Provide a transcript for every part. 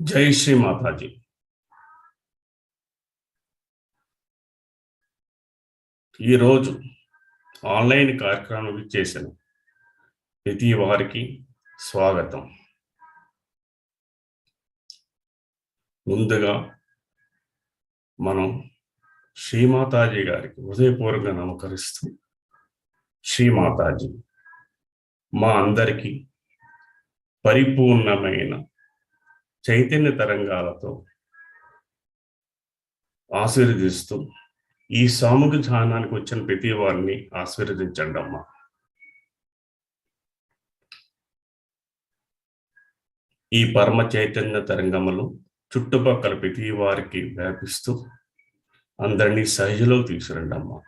जय श्री माता जी। ఈ రోజు ఆన్లైన్ కార్యక్రమం చేసిన ప్రతి వారికి స్వాగతం. ముందుగా మనం శ్రీమాతాజీ గారికి హృదయపూర్వకంగా నమస్కరిస్తూ, శ్రీమాతాజీ మా అందరికీ పరిపూర్ణమైన చైతన్య తరంగాలతో ఆశీర్వదిస్తూ ఈ సామూహిక ధ్యానానికి వచ్చిన ప్రతి వారిని ఆశీర్వదించండి అమ్మా. ఈ పరమ చైతన్య తరంగములు చుట్టుపక్కల ప్రతి వారికి వ్యాపిస్తూ అందరినీ సహజలో తీసుకురండి అమ్మా.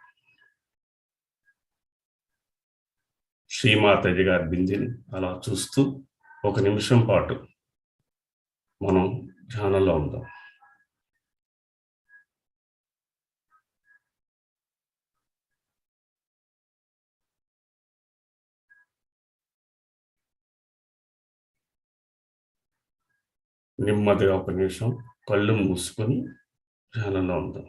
శ్రీమాతాజీ గారి బిందిని అలా చూస్తూ ఒక నిమిషం పాటు మనం ధ్యానంలో ఉందాం. నెమ్మదిగా ఒక నిమిషం కళ్ళు మూసుకొని ధ్యానంలో ఉందాం.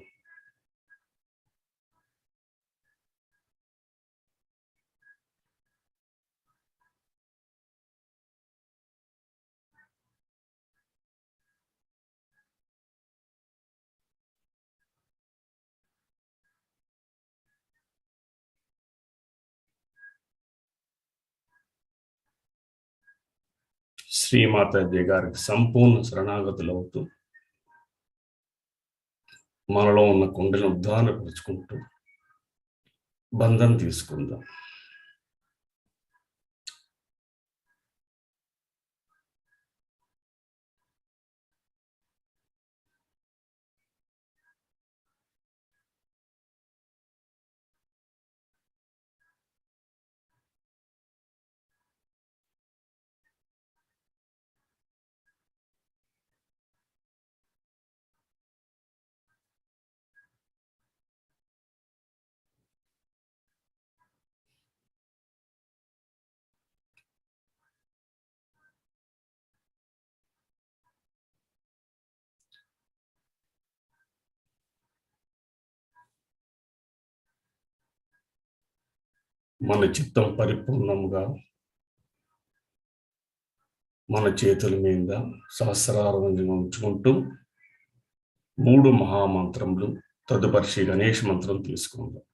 శ్రీమాతాజీ గారికి సంపూర్ణ శరణాగతులు అవుతూ మనలో ఉన్న కుండలను ఉద్ధారపరుచుకుంటూ బంధం తీసుకుందాం. మన చిత్తం పరిపూర్ణంగా మన చేతుల మీద సహస్రారంగా ఉంచుకుంటూ 3 మహామంత్రములు, తదుపరి శ్రీ గణేష్ మంత్రం తీసుకుందాం.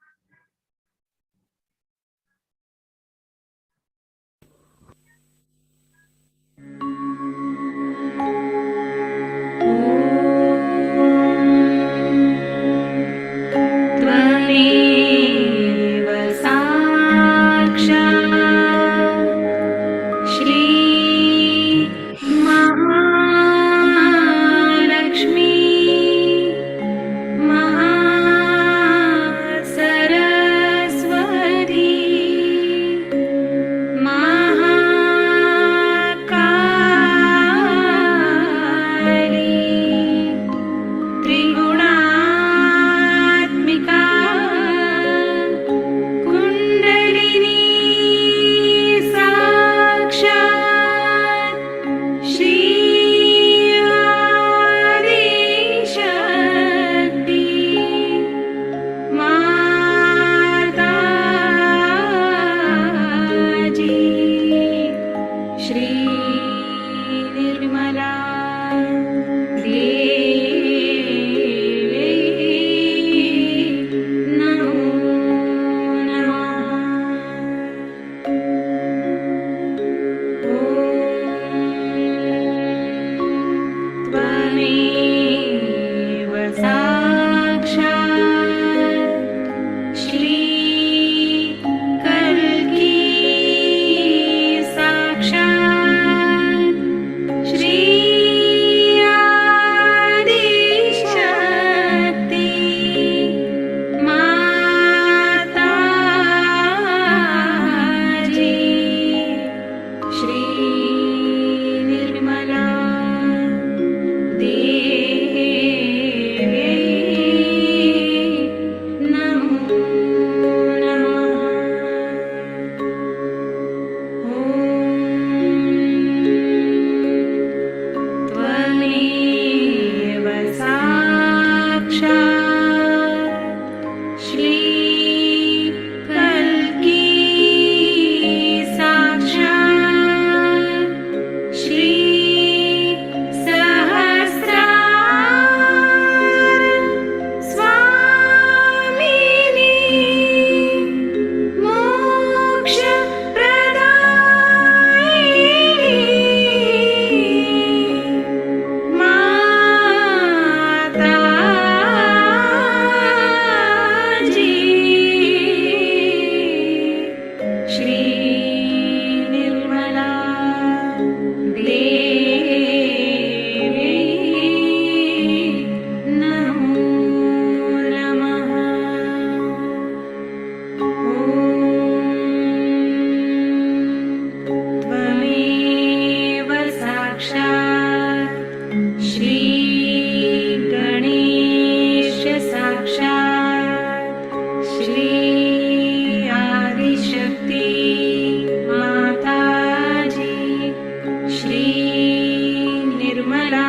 निर्मला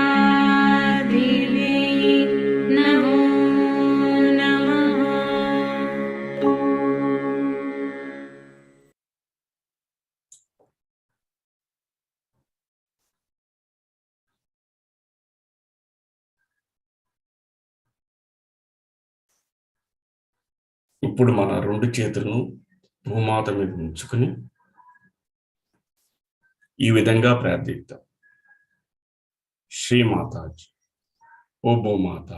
देव्यै नमो नमः। ఇప్పుడు మన రెండు చేతులను భూమాత మీద ఉంచుకుని ఈ విధంగా ప్రార్థిద్దాం. శ్రీమాతాజీ, ఓ భూమాత,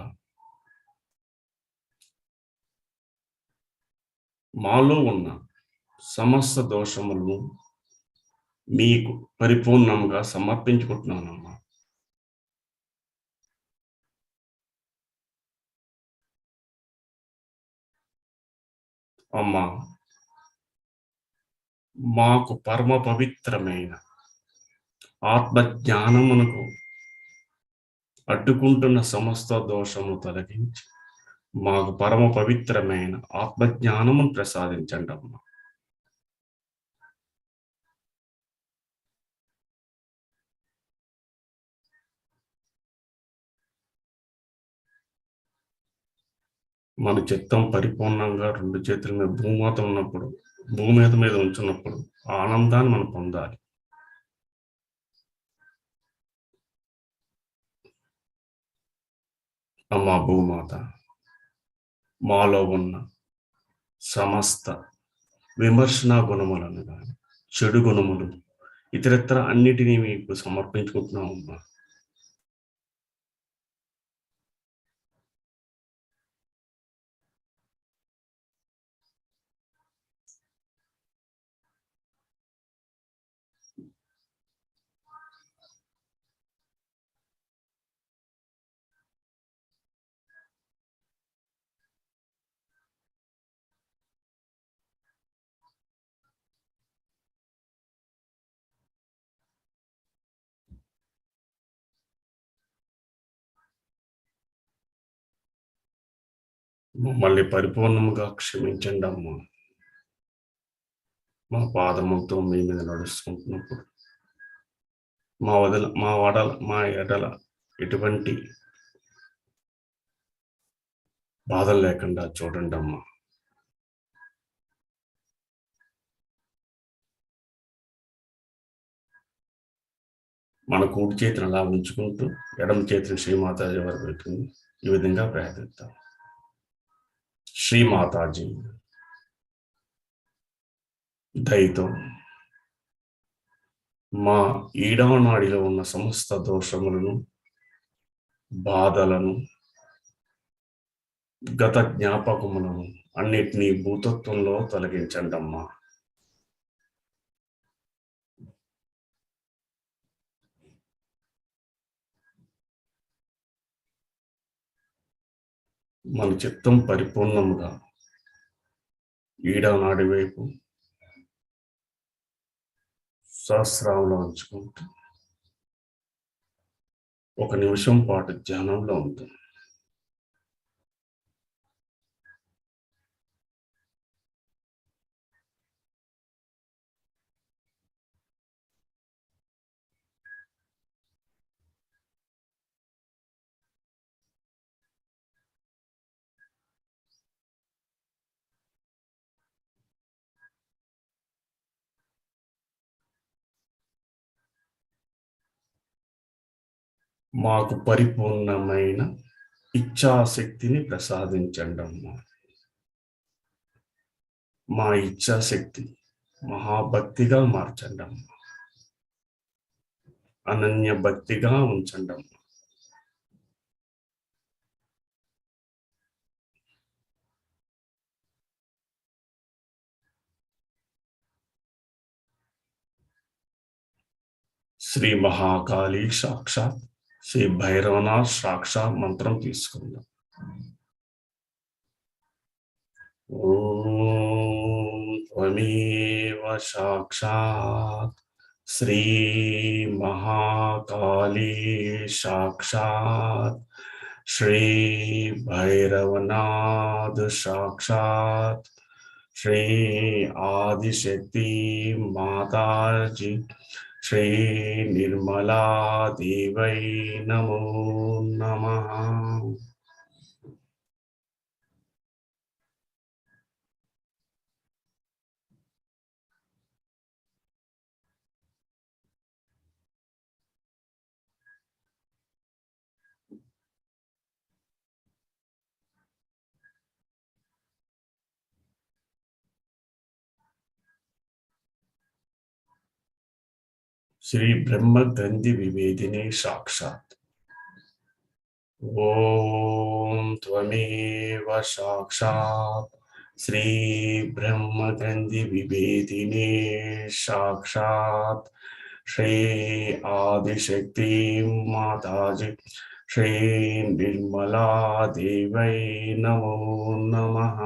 మాలో ఉన్న సమస్త దోషములను మీకు పరిపూర్ణంగా సమర్పించుకుంటున్నానమ్మా. అమ్మా, మాకు పరమ పవిత్రమైన ఆత్మజ్ఞానమునకు అడ్డుకుంటున్న సమస్త దోషము తొలగించి మాకు పరమ పవిత్రమైన ఆత్మజ్ఞానమును ప్రసాదించండి అమ్మా. మన చిత్తం పరిపూర్ణంగా రెండు చేతుల మీద భూమాత ఉన్నప్పుడు, భూమీత మీద ఉంచున్నప్పుడు ఆనందాన్ని మనం పొందాలి. అమ్మా భూమాత, మాలో ఉన్న సమస్త విమర్శన గుణములను కానీ చెడు గుణములు ఇతరత్ర అన్నిటినీ మీకు సమర్పించుకుంటున్నామమ్మా. మమ్మల్ని పరిపూర్ణముగా క్షమించండి అమ్మా. మా పాదములతో మీ మీద నడుచుకుంటున్నప్పుడు మా ఎడల ఎటువంటి బాధలు లేకుండా చూడండి అమ్మా. మన కూడి చేతిని అలా ఉంచుకుంటూ ఎడమ చేతిని శ్రీమాతాజీ వరకు పెట్టుకుని ఈ విధంగా ప్రార్థిద్దాం. శ్రీమాతాజీ, దయతో మా ఈడవ నాడిలో ఉన్న సమస్త దోషములను, బాధలను, గత జ్ఞాపకములను అన్నిటినీ భూతత్వంలో తొలగించండి అమ్మా. మన చిత్తం పరిపూర్ణముగా ఈడవ నాడి వైపు సహస్రాంలో ఉంచుకుంటూ 1 నిమిషం పాటు ధ్యానంలో ఉంటుంది. మాకు పరిపూర్ణమైన ఇచ్ఛాశక్తిని ప్రసాదించండి అమ్మా. మా ఇచ్ఛాశక్తి మహాభక్తిగా మార్చండి అమ్మా. అనన్య భక్తిగా ఉంచండి అమ్మా. శ్రీ మహాకాళి సాక్షాత్, శ్రీ భైరవనాథ్ సాక్షాత్ మంత్రం తీసుకుందాం. ఓం త్వమేవ సాక్షాత్ శ్రీ మహాకాళి సాక్షాత్, శ్రీ భైరవనాథ్ సాక్షాత్, శ్రీ ఆదిశక్తి మాతాజీ శ్రీ నిర్మలా దేవై నమో నమః. శ్రీ బ్రహ్మ గ్రంథి వివేదిని సాక్షాత్. ఓం త్వమేవ సాక్షాత్ శ్రీ బ్రహ్మ గ్రంథి వివేదిని సాక్షాత్ శ్రీ ఆదిశక్తి మాతాజీ శ్రీ నిర్మలా దేవై నమో నమః.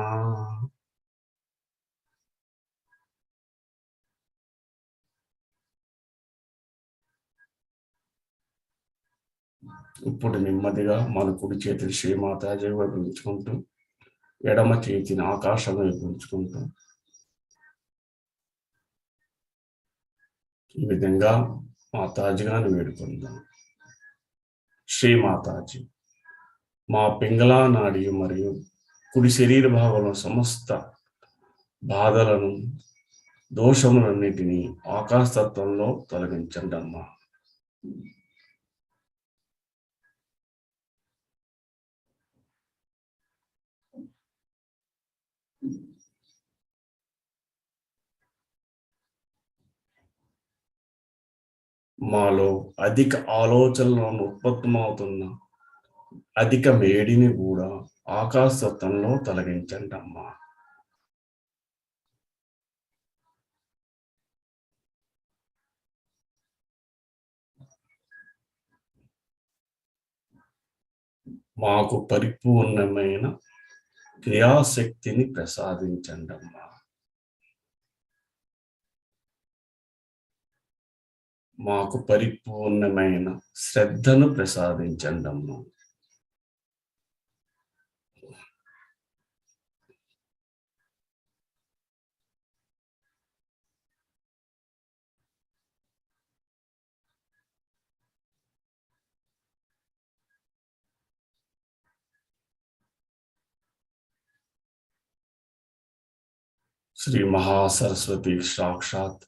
ఇప్పుడు నెమ్మదిగా మన కుడి చేతిని శ్రీమాతాజీ వైపు ఉంచుకుంటూ ఎడమ చేతిని ఆకాశం వైపు ఉంచుకుంటూ ఈ విధంగా మాతాజీగాని వేడుకుందాం. శ్రీ మాతాజీ, మా పింగళా నాడి మరియు కుడి శరీర భాగంలో సమస్త బాధలను దోషములన్నిటినీ ఆకాశతత్వంలో తొలగించండి అమ్మా. మాలో అధిక ఆలోచనలను ఉత్పత్తమవుతున్న అధిక వేడిని కూడా ఆకాశతత్వంలో తొలగించండి అమ్మా. మాకు పరిపూర్ణమైన క్రియాశక్తిని ప్రసాదించండి అమ్మా. మాకు పరిపూర్ణమైన శ్రద్ధను ప్రసాదించండి అమ్మా. శ్రీ మహాసరస్వతి సాక్షాత్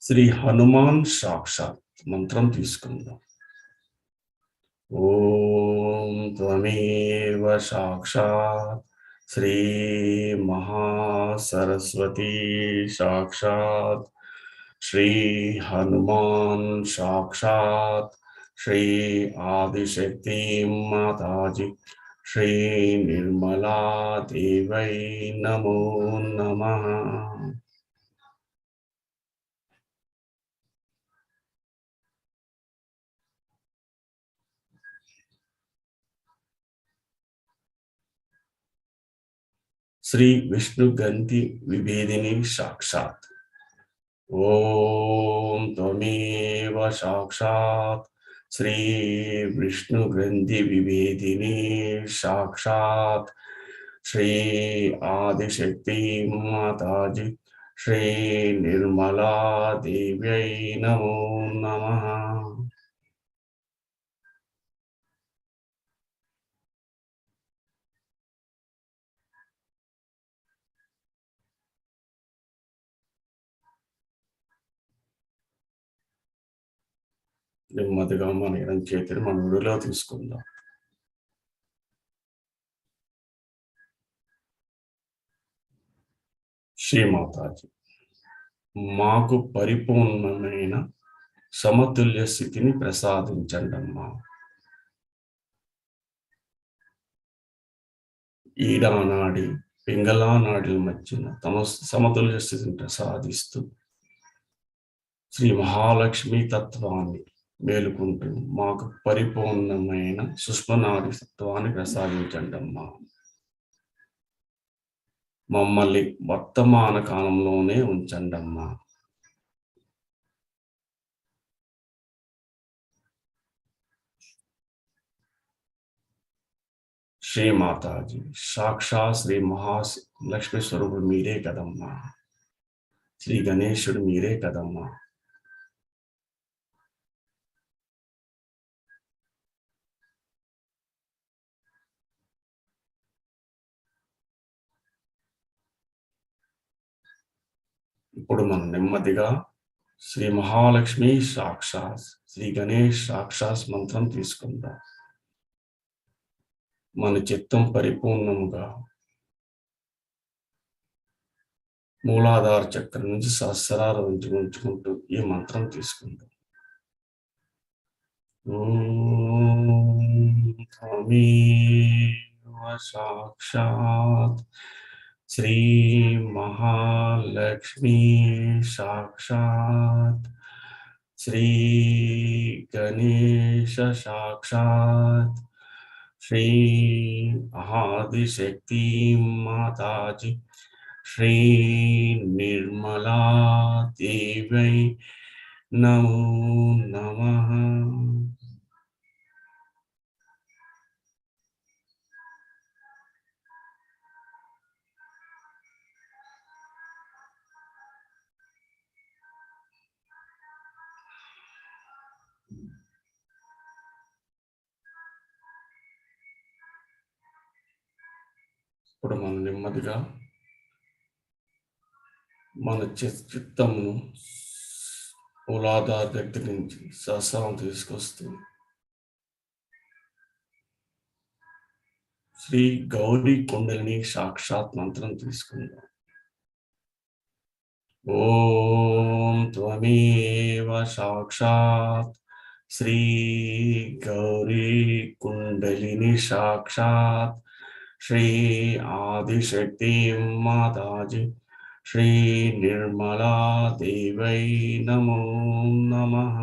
శ్రీ హనుమాన్ సాక్షాత్ మంత్రం తీసుకుందాం. ఓం త్వమేవ సాక్షాత్ శ్రీ మహాసరస్వతి సాక్షాత్ శ్రీ హనుమాన్ సాక్షాత్ శ్రీ ఆదిశక్తి మాతాజీ శ్రీ నిర్మలా దేవై నమో నమః. శ్రీ విష్ణు గంతి విభేదిని సాక్షాత్. ఓం త్వమేవ సాక్షాత్ శ్రీ విష్ణు గ్రంథి విభేదిని సాక్షాత్ శ్రీ ఆదిశక్తి మాతాజీ శ్రీ నిర్మలా దేవ్యై నమో నమః. నెమ్మదిగా మన ఎడం చేతిని మన ఒడిలో తీసుకుందాం. శ్రీ మాతాజీ, మాకు పరిపూర్ణమైన సమతుల్య స్థితిని ప్రసాదించండి అమ్మా. ఈడానాడి పింగళా నాడిల మధ్యన తమ సమతుల్య స్థితిని ప్రసాదిస్తూ శ్రీ మహాలక్ష్మి తత్వాన్ని మేలుకుంటూ మాకు పరిపూర్ణమైన సుష్మనాడి తత్వాన్ని ప్రసాదించండి అమ్మా. మమ్మల్ని వర్తమాన కాలంలోనే ఉంచండి అమ్మా. శ్రీ మాతాజీ, సాక్షాత్ శ్రీ మహాలక్ష్మి స్వరూపుడు మీరే కదమ్మా. శ్రీ గణేశుడు మీరే కదమ్మా. ఇప్పుడు మనం నెమ్మదిగా శ్రీ మహాలక్ష్మి సాక్షాత్, శ్రీ గణేష్ సాక్షాత్ మంత్రం తీసుకుందాం. మన చిత్తం పరిపూర్ణముగా మూలాధార చక్రం నుంచి సహస్రార ఉంచుకుంటూ ఈ మంత్రం తీసుకుందాం. త్వమేవ సాక్షాత్ శ్రీ మహాలక్ష్మీ సాక్షాత్ శ్రీ గణేశ సాక్షాత్ శ్రీ ఆదిశక్తి మాతాజీ శ్రీ నిర్మలా దేవై నమో నమః. ఇప్పుడు మనం నెమ్మదిగా మన చిత్తమును మూలాధార దగ్గర నుంచి సహస్రం తీసుకొస్తూ శ్రీ గౌరీ కుండలిని సాక్షాత్ మంత్రం తీసుకుందాం. ఓం త్వమేవ సాక్షాత్ శ్రీ గౌరీ కుండలిని సాక్షాత్ శ్రీ ఆదిశక్తి మాతాజీ శ్రీ నిర్మలా దేవై నమో నమః.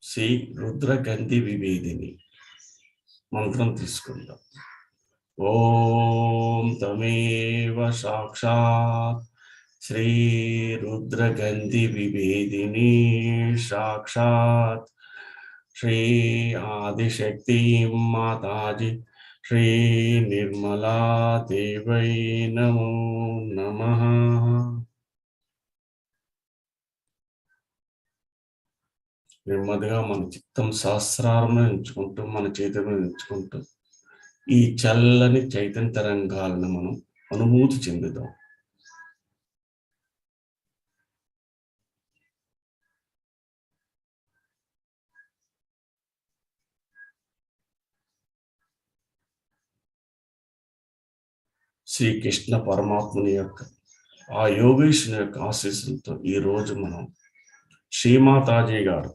శ్రీ రుద్రగంధి విభేదిని మంత్రం తీసుకుందాం. ఓం తమేవ సాక్షాత్ శ్రీ రుద్రగంధి విభేదిని సాక్షాత్ శ్రీ ఆదిశక్తి మాతాజీ శ్రీ నిర్మలా దేవై నమో నమః. నెమ్మదిగా మన చిత్తం సహస్రారం ఎంచుకుంటూ మన చేతులను ఎంచుకుంటూ ఈ చల్లని చైతన్య తరంగాలను మనం అనుభూతి చెందుదాం. శ్రీకృష్ణ పరమాత్ముని యొక్క ఆ యోగేశ్వరుని యొక్క ఆశీస్సులతో ఈరోజు మనం శ్రీమాతాజీ గారు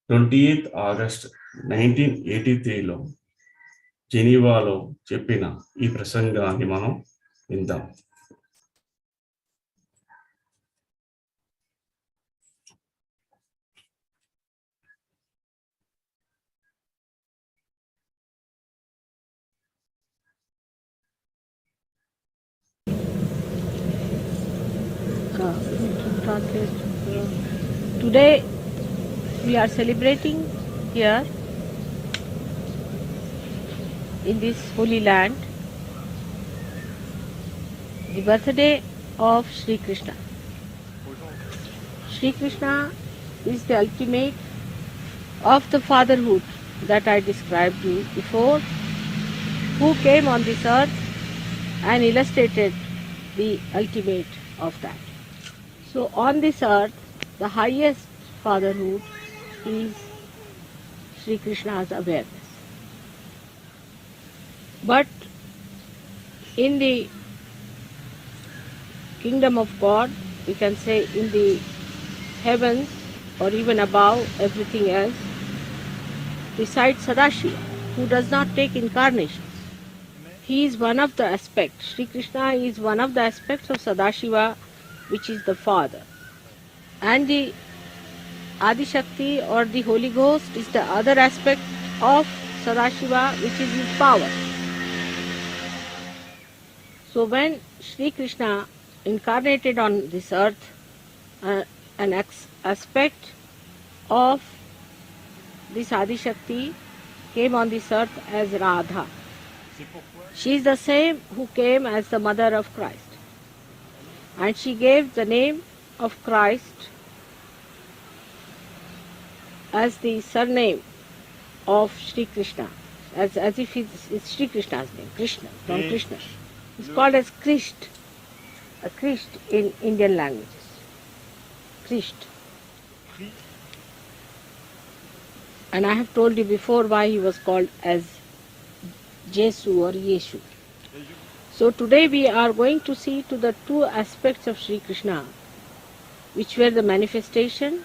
28 ఆగస్ట్ 1983లో జెనీవాలో చెప్పిన ఈ ప్రసంగాన్ని మనం విందాం. Today we are celebrating here in this holy land the birthday of Shri Krishna. Shri Krishna is the ultimate of the fatherhood that I described you before, who came on this earth and illustrated the ultimate of that. So on this earth, the highest fatherhood is Shri Krishna's awareness. But in the kingdom of God, we can say in the heavens or even above everything else, resides Sadashiva, who does not take incarnations. He is one of the aspects. Shri Krishna is one of the aspects of Sadashiva, which is the Father. And the Adi Shakti or the Holy Ghost is the other aspect of Sadashiva, which is his power. So when Shri Krishna incarnated on this earth, an aspect of this Adi Shakti came on this earth as Radha. She is the same who came as the mother of Christ. And she gave the name of Christ as the surname of Shri Krishna, as if it's Shri Krishna's name, Krishna, from Krishna. It's called as Krisht, a Krisht in Indian languages. Krisht. And I have told you before why he was called as Jesu or Yeshu. So today we are going to see to the two aspects of Shri Krishna, which were the manifestation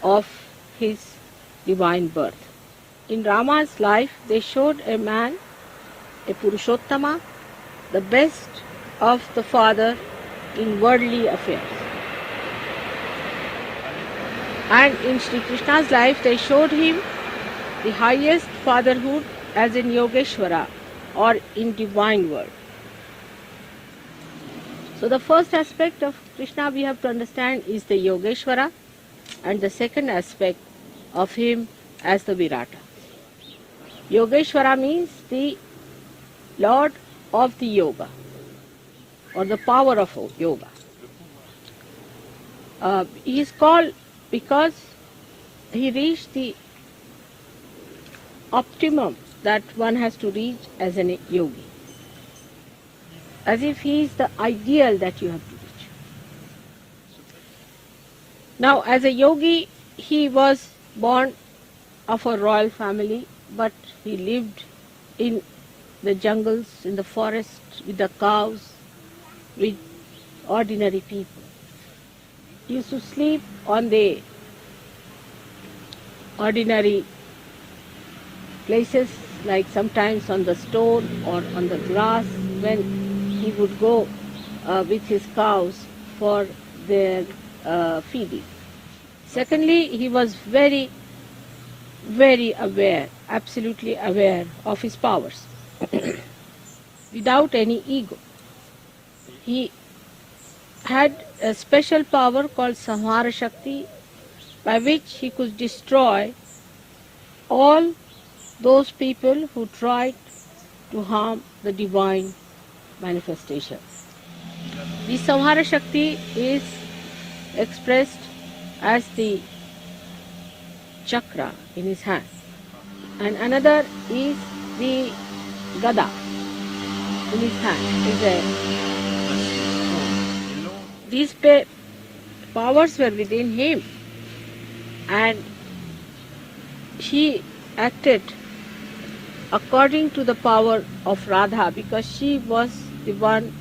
of his divine birth. In Rama's life, they showed a man, a Purushottama, the best of the father in worldly affairs. And in Shri Krishna's life, they showed him the highest fatherhood as in Yogeshwara or in divine world. So the first aspect of Krishna we have to understand is the Yogeshwara, and the second aspect of him as the Virata. Yogeshwara means the Lord of the Yoga, or the power of Yoga. He is called because he reached the optimum that one has to reach as a yogi. As if he is the ideal that you have to reach. Now, as a yogi, he was born of a royal family, but he lived in the jungles, in the forests, with the cows, with ordinary people. He used to sleep on the ordinary places, like sometimes on the stone or on the grass, when he would go with his cows for their feeding. Secondly, he was very, very aware, absolutely aware of his powers, without any ego. He had a special power called Samhara Shakti, by which he could destroy all those people who tried to harm the divine manifestation. The Samhara Shakti is expressed as the chakra in his hand, and another is the gada in his hand. These powers were within him, and he acted according to the power of Radha, because she was the one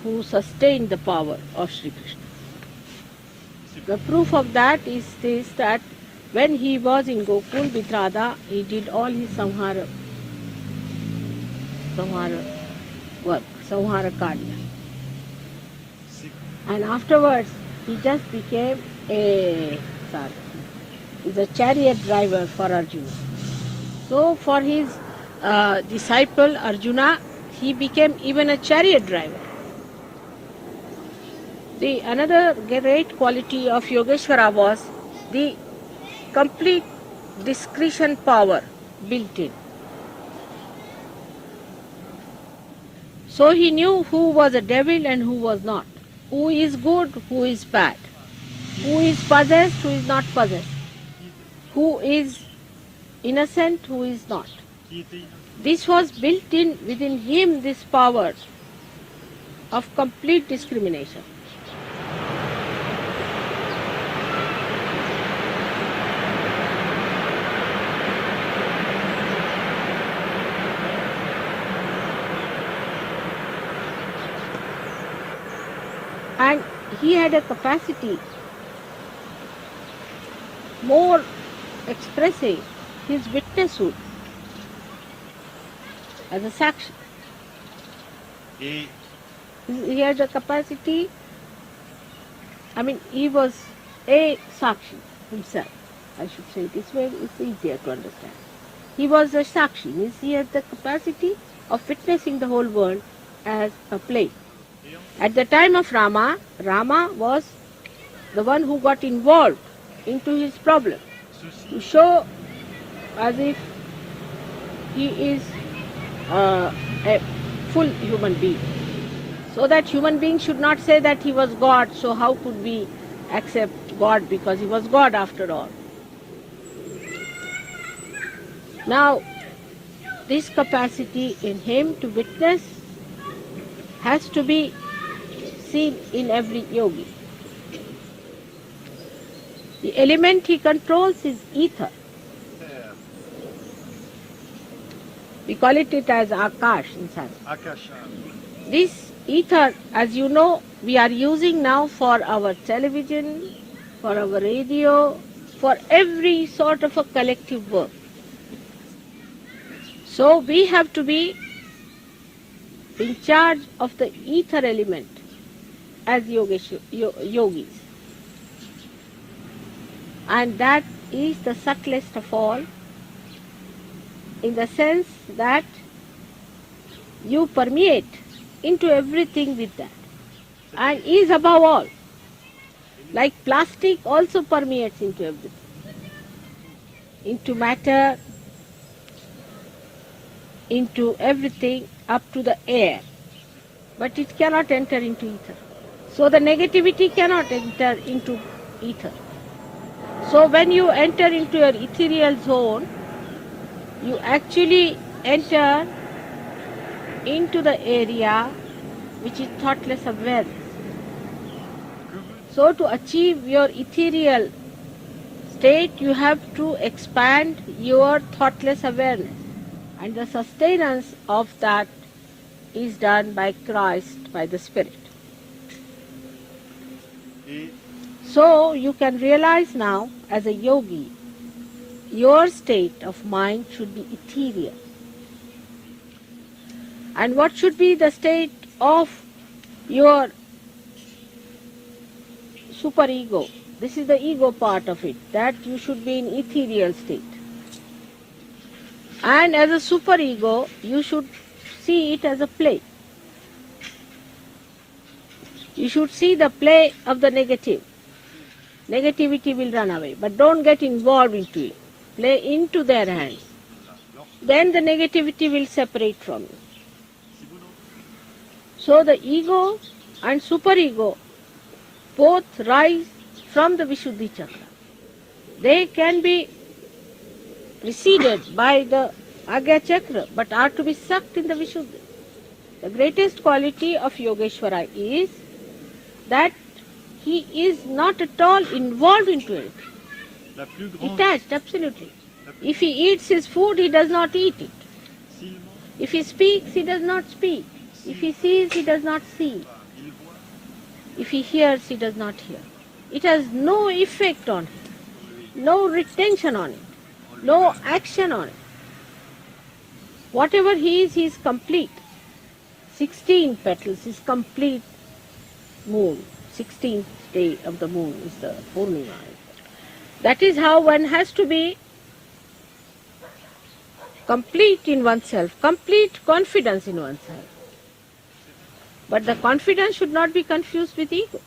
who sustained the power of Shri Krishna. The proof of that is this, that when he was in Gokul with Radha, he did all his Samhara work, Samhara Karya. And afterwards, he just became a chariot driver for Arjuna. So for his disciple Arjuna, he became even a chariot driver. The another great quality of Yogeshwara was the complete discretion power built in. So he knew who was a devil and who was not, who is good, who is bad, who is possessed, who is not possessed, who is innocent, who is not. This was built in within him, this power of complete discrimination. And he had a capacity more expressing his witnesshood as a sakshi. He had a capacity, he was a sakshi himself. I should say this way, it's easier to understand. He was a sakshi, means he had the capacity of witnessing the whole world as a play. At the time of Rama, Rama was the one who got involved into his problem to show as if he is a full human being. So that human beings should not say that he was God, so how could we accept God, because he was God after all. Now, this capacity in him to witness has to be seen in every yogi. The element he controls is ether. We call it as Akash in Sanskrit. Akasha. This ether, as you know, we are using now for our television, for our radio, for every sort of a collective work. So we have to be in charge of the ether element as yogis. And that is the subtlest of all, in the sense that you permeate into everything with that, and is above all. Like plastic also permeates into everything, into matter, into everything, up to the air, but it cannot enter into ether. So the negativity cannot enter into ether. So when you enter into your ethereal zone, you actually enter into the area which is thoughtless awareness. So to achieve your ethereal state, you have to expand your thoughtless awareness. And the sustenance of that is done by Christ, by the Spirit. So you can realize now, as a yogi, your state of mind should be ethereal. And what should be the state of your superego? This is the ego part of it, that you should be in ethereal state. And as a superego, you should see it as a play. You should see the play of the negative. Negativity will run away, but don't get involved into it. Play into their hands. Then the negativity will separate from you. So the ego and superego both rise from the Vishuddhi chakra. They can be preceded by the Agya chakra, but are to be sucked in the Vishuddhi. The greatest quality of Yogeshwara is that he is not at all involved into it. Detached, absolutely. If he eats his food, he does not eat it. If he speaks, he does not speak. If he sees, he does not see. If he hears, he does not hear. It has no effect on him, no retention on it, no action on it. Whatever he is complete. 16 petals is complete moon. 16th day of the moon is the Purnima. That is how one has to be complete in oneself, complete confidence in oneself. But the confidence should not be confused with ego.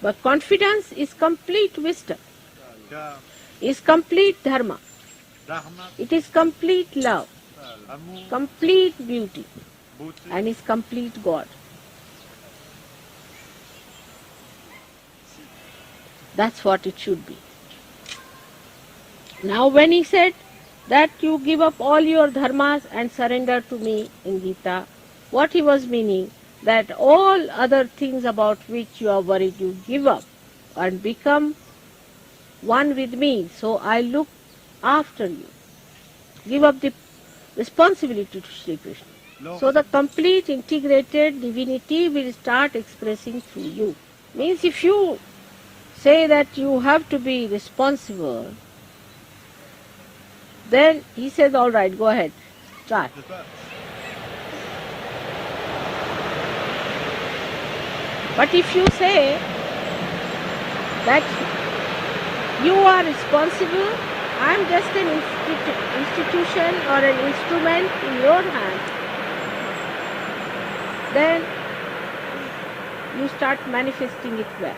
But confidence is complete wisdom, is complete dharma, it is complete love, complete beauty, and is complete God. That's what it should be. Now when he said that you give up all your dharmas and surrender to me in Gita, what he was meaning, that all other things about which you are worried, you give up and become one with me. So I look after you. Give up the responsibility to Shri Krishna. So the complete integrated divinity will start expressing through you. Means if you say that you have to be responsible, then he says, all right, go ahead, try. But if you say that you are responsible, I am just an institution or an instrument in your hand, then you start manifesting it well.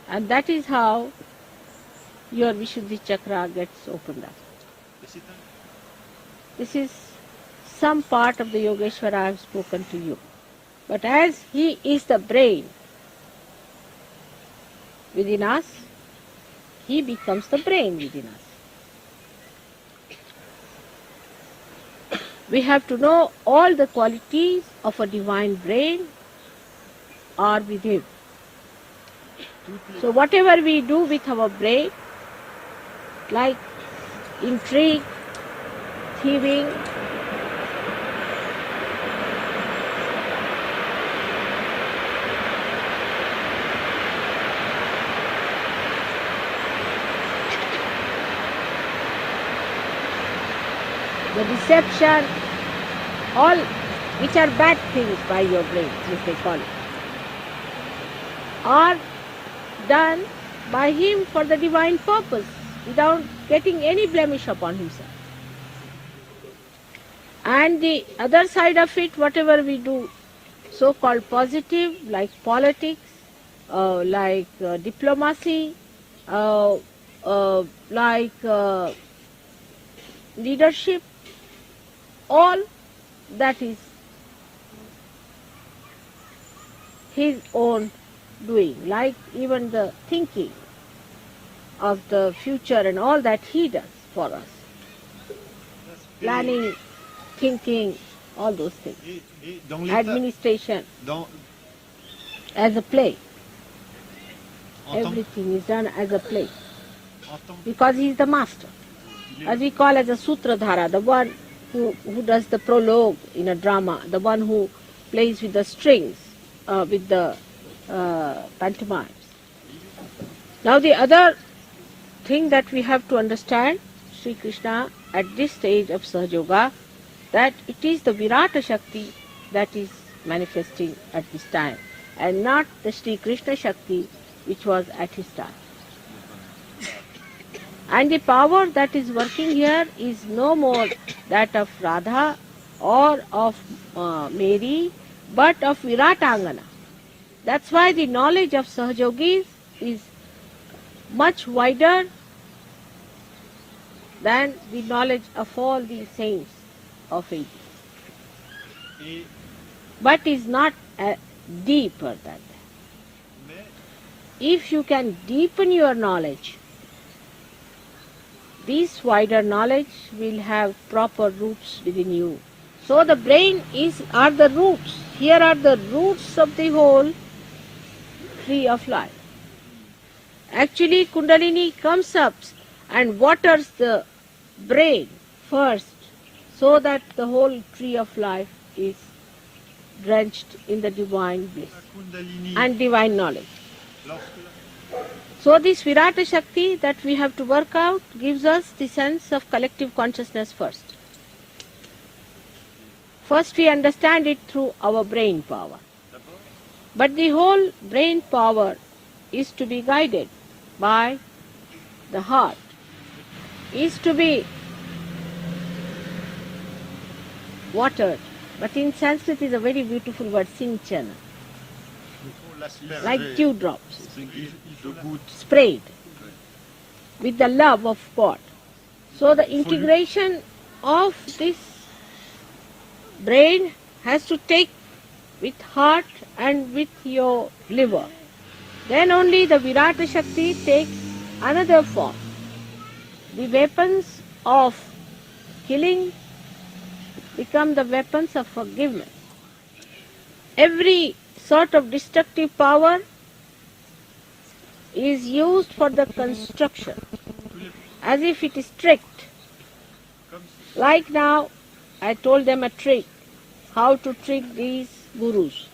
And that is how your Vishuddhi chakra gets opened up. This is some part of the Yogeshwara I have spoken to you. But as he is the brain within us, he becomes the brain within us. We have to know all the qualities of a divine brain are with him. So whatever we do with our brain, like intrigue, thieving, the deception, all which are bad things by your brain, as they call it, are done by him for the divine purpose without getting any blemish upon himself. And the other side of it, whatever we do, so-called positive, like politics, like diplomacy, like leadership, all that is his own doing, like even the thinking of the future and all that he does for us. Planning, thinking, all those things. Et dans l'état, Administration, dans, as a play. en tant, Everything is done as a play. en tant Because he is the master. As we call as a sutradhara, the one who does the prologue in a drama, the one who plays with the strings, with the pantomimes. Now the other thing that we have to understand, Sri Krishna at this stage of Sahaja Yoga, that it is the Virata Shakti that is manifesting at this time, and not the Sri Krishna Shakti which was at his time. And the power that is working here is no more that of Radha or of Mary, but of Viratangana. That's why the knowledge of Sahajogis is much wider than the knowledge of all the saints of ages, et, but is not deeper than that. mais If you can deepen your knowledge, this wider knowledge will have proper roots within you. So the brain are the roots. Here are the roots of the whole tree of life. Actually, Kundalini comes up and waters the brain first, so that the whole tree of life is drenched in the divine bliss la Kundalini, and divine knowledge. lorsque So this Virata Shakti that we have to work out gives us the sense of collective consciousness first. First we understand it through our brain power. But the whole brain power is to be guided by the heart, is to be watered. But in Sanskrit is a very beautiful word, sinchana, il faut l'asperger like dewdrops, de gouttes. sprayed with the love of God. So the integration of this brain has to take with heart and with your liver. Then only the Virata Shakti takes another form. The weapons of killing become the weapons of forgiveness. Every sort of destructive power is used for the construction, as if it is tricked. Like now, I told them a trick, how to trick these gurus.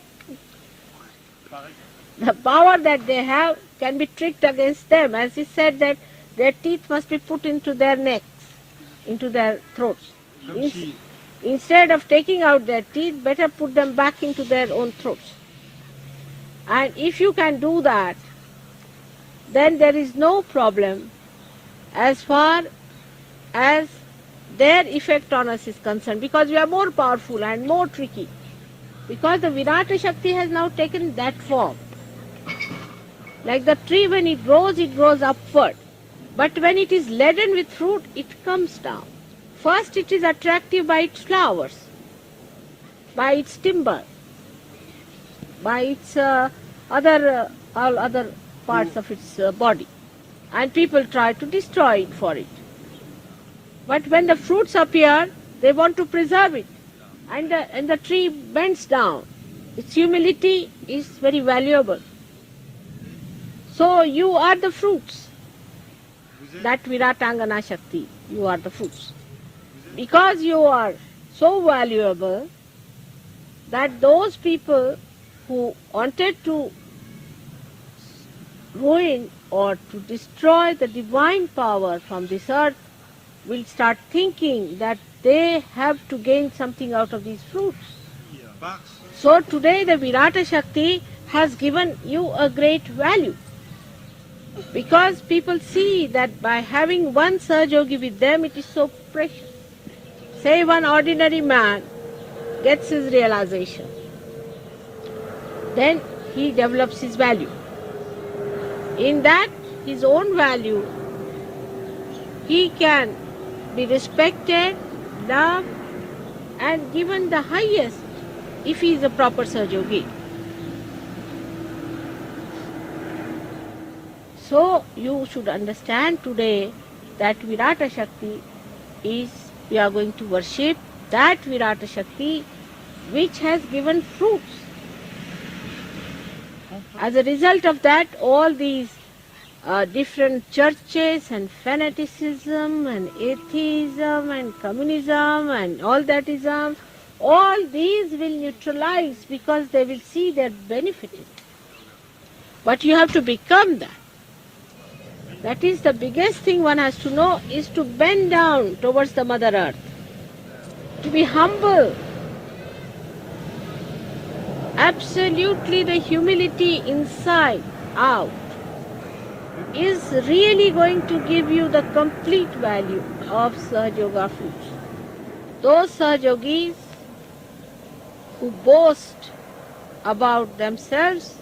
The power that they have can be tricked against them, as he said that their teeth must be put into their necks, into their throats. Comme si, Instead of taking out their teeth, better put them back into their own throats. And if you can do that, then there is no problem as far as their effect on us is concerned, because we are more powerful and more tricky. Because the Virata Shakti has now taken that form. Like the tree, when it grows upward. But when it is laden with fruit, it comes down. First it is attractive by its flowers, by its timber, by its all other parts of its body. And people try to destroy it for it. But when the fruits appear, They want to preserve it. And the tree bends down. Its humility is very valuable. So you are the fruits. Vous êtes, That Viratangana Shakti, you are the fruits. Because you are so valuable that those people who wanted to ruin or to destroy the divine power from this earth will start thinking that they have to gain something out of these fruits. par So today the Virata Shakti has given you a great value. Because people see that by having one Sahajogi with them, it is so precious. Say one ordinary man gets his realization, then he develops his value. In that, his own value, he can be respected, loved, and given the highest if he is a proper Sahajogi. So you should understand today that Virata Shakti is, we are going to worship that Virata Shakti which has given fruits. As a result of that, all these different churches and fanaticism and atheism and communism and all that ism, all these will neutralize because they will see their benefit in it. But you have to become that. That is the biggest thing one has to know, is to bend down towards the Mother Earth, to be humble. Absolutely the humility inside out is really going to give you the complete value of Sahajoga fruits. Those Sahajogis who boast about themselves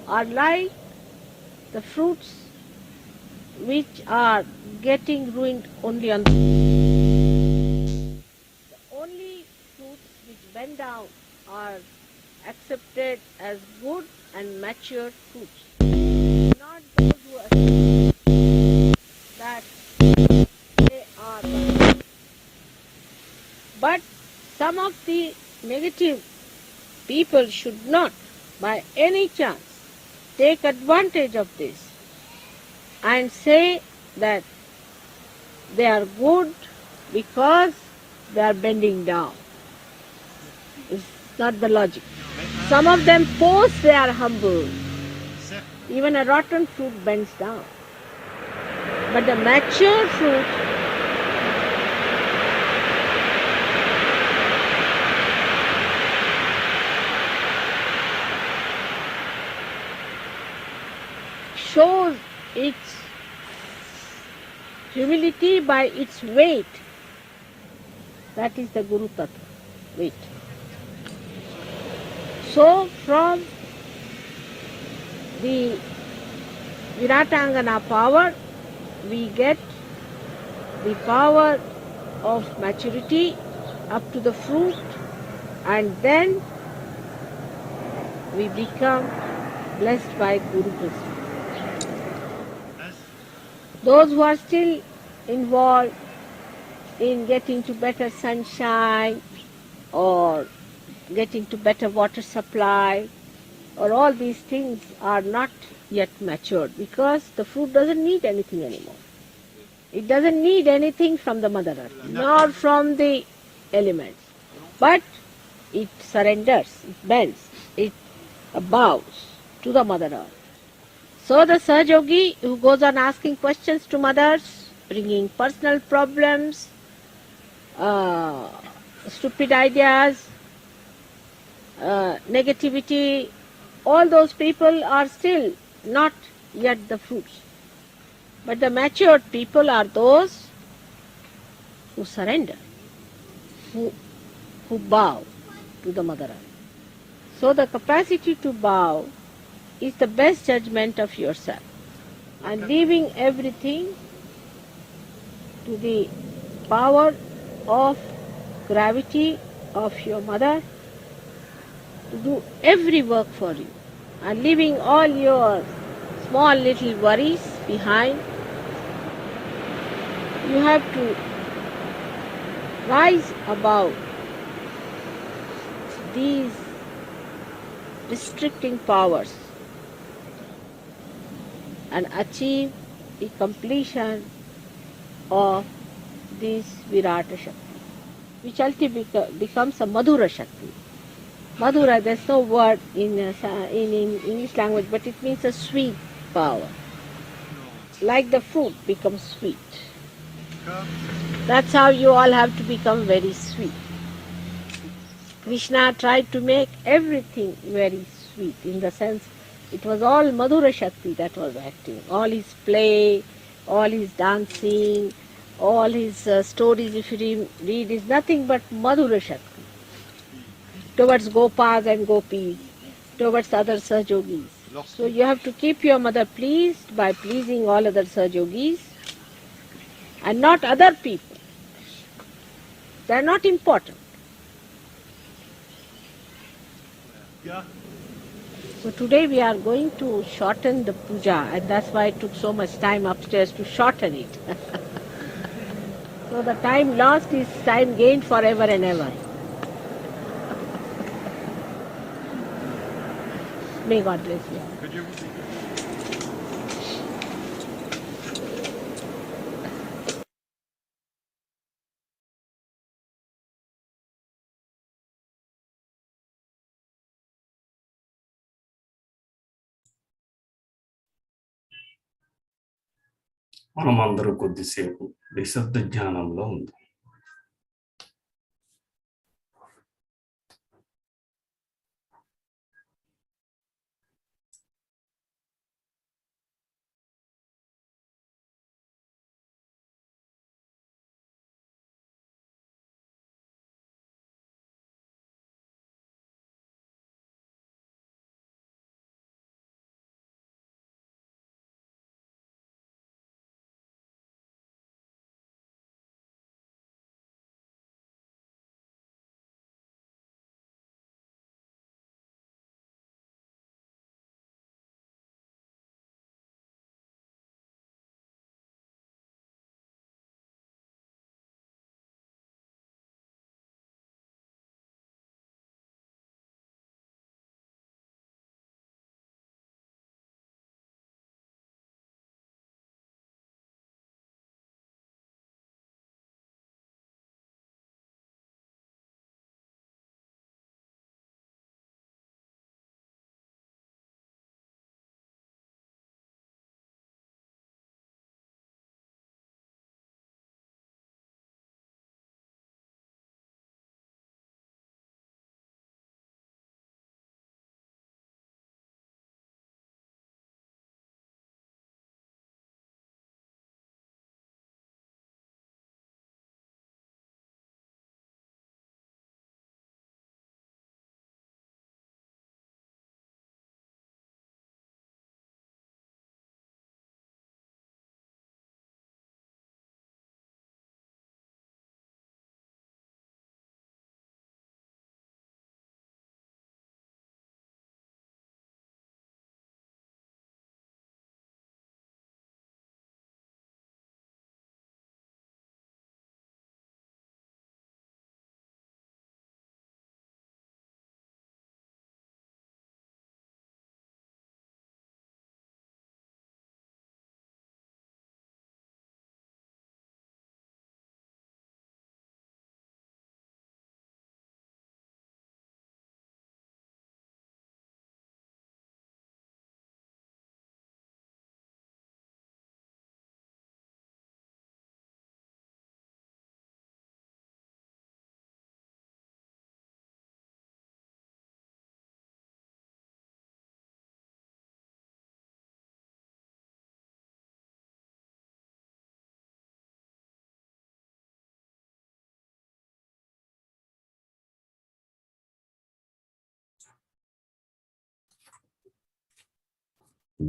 are like the fruits which are getting ruined only on the only fruits which bend down are accepted as good and mature fruits. Not those who accept that they are the. But some of the negative people should not by any chance take advantage of this and say that they are good because they are bending down. It's not the logic. Some of them pose they are humble. certes, Even a rotten fruit bends down. But the mature fruit shows its humility by its weight. That is the Guru Tattva, weight. So from the Viratangana power, we get the power of maturity up to the fruit, and then we become blessed by Guru Krishna. as Those who are still involved in getting to better sunshine or getting to better water supply or all these things are not yet matured because the fruit doesn't need anything anymore. It doesn't need anything from the Mother Earth nor from the elements. But it surrenders, it bends, it bows to the Mother Earth. So the Sahajogi who goes on asking questions to mothers, bringing personal problems, stupid ideas, negativity, all those people are still not yet the fruits. But the matured people are those who surrender, who bow to the Mother Earth. So the capacity to bow is the best judgment of yourself, and leaving everything to the power of gravity of your mother to do every work for you, and leaving all your small little worries behind. You have to rise above these restricting powers and achieve the completion of this Virata Shakti, which ultimately becomes a Madhura Shakti. Madhura, there's no word in English language, but it means a sweet power. Like the fruit becomes sweet. That's how you all have to become very sweet. Krishna tried to make everything very sweet, in the sense it was all Madhura Shakti that was acting. All his play, all his dancing, all his stories, if you read, is nothing but Madhura Shakti. Towards Gopas and Gopis, towards other Sahajogis. So you have to keep your mother pleased by pleasing all other Sahajogis and not other people. They are not important. So today we are going to shorten the puja, and that's why it took so much time upstairs to shorten it. So the time lost is time gained forever and ever. May God bless you. మనమందరూ కొద్దిసేపు నిశ్శబ్ద జ్ఞానంలో ఉంది.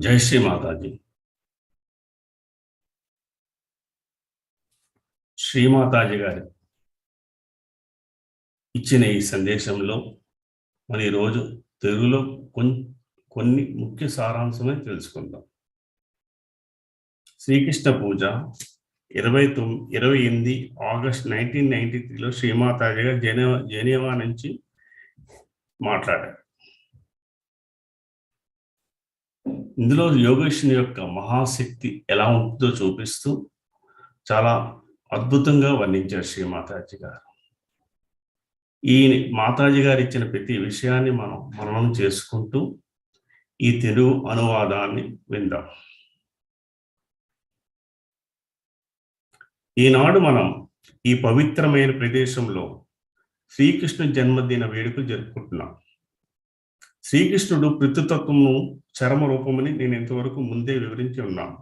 జై శ్రీ మాతాజీ. శ్రీమాతాజీ గారి ఇచ్చిన ఈ సందేశంలో మన ఈరోజు తెలుగులో కొన్ని ముఖ్య సారాంశమే తెలుసుకుందాం. శ్రీకృష్ణ పూజ 28 ఆగస్ట్ 1993లో శ్రీమాతాజీగా జెనీవా నుంచి మాట్లాడారు. ఇందులో యోగేశ్వరుని యొక్క మహాశక్తి ఎలా ఉంటుందో చూపిస్తూ చాలా అద్భుతంగా వర్ణించారు శ్రీమాతాజీ గారు. ఈ మాతాజీ గారు ఇచ్చిన ప్రతి విషయాన్ని మనం మననం చేసుకుంటూ ఈ తెలుగు అనువాదాన్ని విందాం. ఈనాడు మనం ఈ పవిత్రమైన ప్రదేశంలో శ్రీకృష్ణ జన్మదిన వేడుకలు జరుపుకుంటున్నాం. శ్రీకృష్ణుడు పృథుతత్వము చరమ రూపమని నేను ఇంతవరకు ముందే వివరించి ఉన్నాను.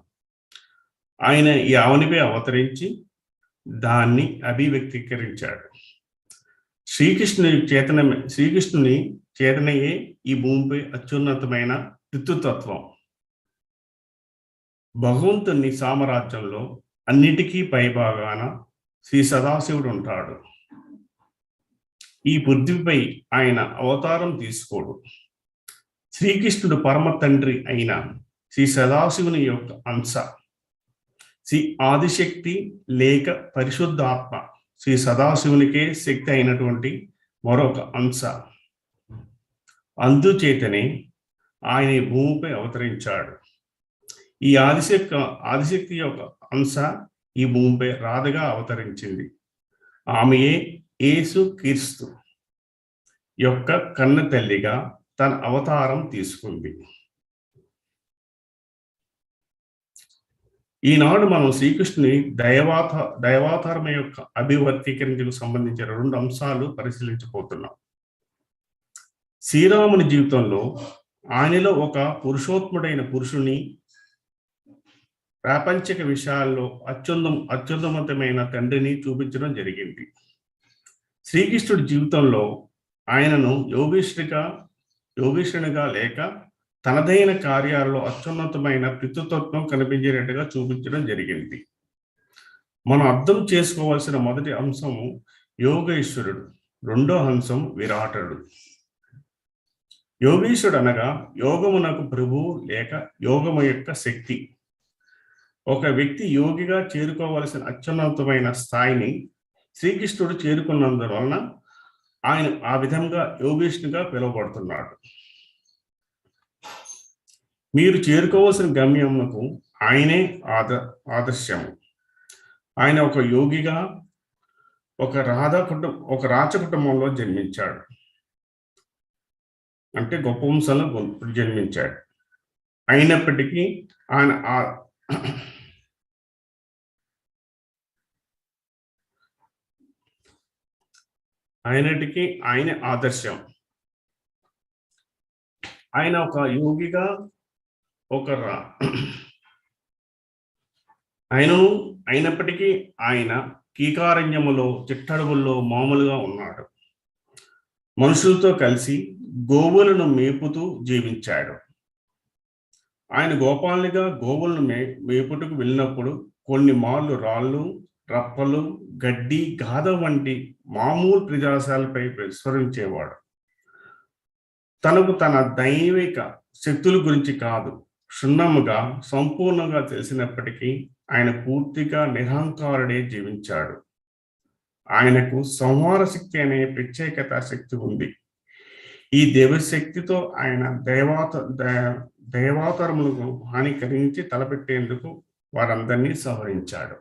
ఆయన ఈ ఆవనిపై అవతరించి దాన్ని అభివ్యక్తీకరించాడు. శ్రీకృష్ణుని చేతనయే ఈ భూమిపై అత్యున్నతమైన పృథుతత్వం. భగవంతుని సామ్రాజ్యంలో అన్నిటికీ పైభాగాన శ్రీ సదాశివుడు ఉంటాడు. ఈ పృథ్వీపై ఆయన అవతారం తీసుకోడు. శ్రీకృష్ణుడు పరమ తండ్రి అయిన శ్రీ సదాశివుని యొక్క అంశ. శ్రీ ఆదిశక్తి లేక పరిశుద్ధాత్మ శ్రీ సదాశివునికే శక్తి అయినటువంటి మరొక అంశ. అందుచేతనే ఆయన ఈ భూమిపై అవతరించాడు. ఈ ఆదిశక్తి యొక్క అంశ ఈ భూమిపై రాధగా అవతరించింది. ఆమెయే యేసు క్రీస్తు యొక్క కన్న తల్లిగా తన అవతారం తీసుకుంది. ఈనాడు మనం శ్రీకృష్ణుని దైవావతారం యొక్క అభివర్తీకరణకు సంబంధించిన 2 అంశాలు పరిశీలించబోతున్నాం. శ్రీరాముని జీవితంలో ఆయనలో ఒక పురుషోత్తముడైన పురుషుని ప్రాపంచిక విషయాల్లో అత్యున్నతమైన తండ్రిని చూపించడం జరిగింది. శ్రీకృష్ణుడి జీవితంలో ఆయనను యోగేశ్వరునిగా లేక తనదైన కార్యాలలో అత్యున్నతమైన పితృతత్వం కనిపించేటట్టుగా చూపించడం జరిగింది. మనం అర్థం చేసుకోవాల్సిన మొదటి అంశము యోగేశ్వరుడు, రెండో అంశం విరాటుడు. యోగేశ్వరుడు అనగా యోగమునకు ప్రభువు లేక యోగము యొక్క శక్తి. ఒక వ్యక్తి యోగిగా చేరుకోవలసిన అత్యున్నతమైన స్థాయిని శ్రీకృష్ణుడు చేరుకున్నందువలన ఆయన ఆ విధంగా యోగేశ్వరునిగా పిలువబడుతున్నాడు. మీరు చేరుకోవాల్సిన గమ్యమునకు ఆయనే ఆదర్శము. ఆయన ఒక యోగిగా ఒక రాచ కుటుంబంలో జన్మించాడు. అంటే గొప్ప వంశంలో జన్మించాడు. అయినప్పటికీ ఆయన ఆదర్శం. ఆయన ఒక యోగిగా అయినప్పటికీ ఆయన కీకారణ్యములో చిట్టడుగుల్లో మామూలుగా ఉన్నాడు. మనుషులతో కలిసి గోవులను మేపుతూ జీవించాడు. ఆయన గోపాలునిగా గోవులను మేపుటకు వెళ్ళినప్పుడు కొన్ని మార్లు రాళ్ళు, రప్పలు, గడ్డి, గాథ వంటి మామూలు ప్రదేశాలపై విస్మరించేవాడు. తనకు తన దైవిక శక్తుల గురించి కాదు, క్షుణ్ణముగా సంపూర్ణంగా తెలిసినప్పటికీ ఆయన పూర్తిగా నిరహంకారుడే జీవించాడు. ఆయనకు సంహార శక్తి అనే ప్రత్యేకత శక్తి ఉంది. ఈ దేవశక్తితో ఆయన దైవాతరములకు హాని కలిగించి తలపెట్టేందుకు వారందరినీ సంహరించాడు.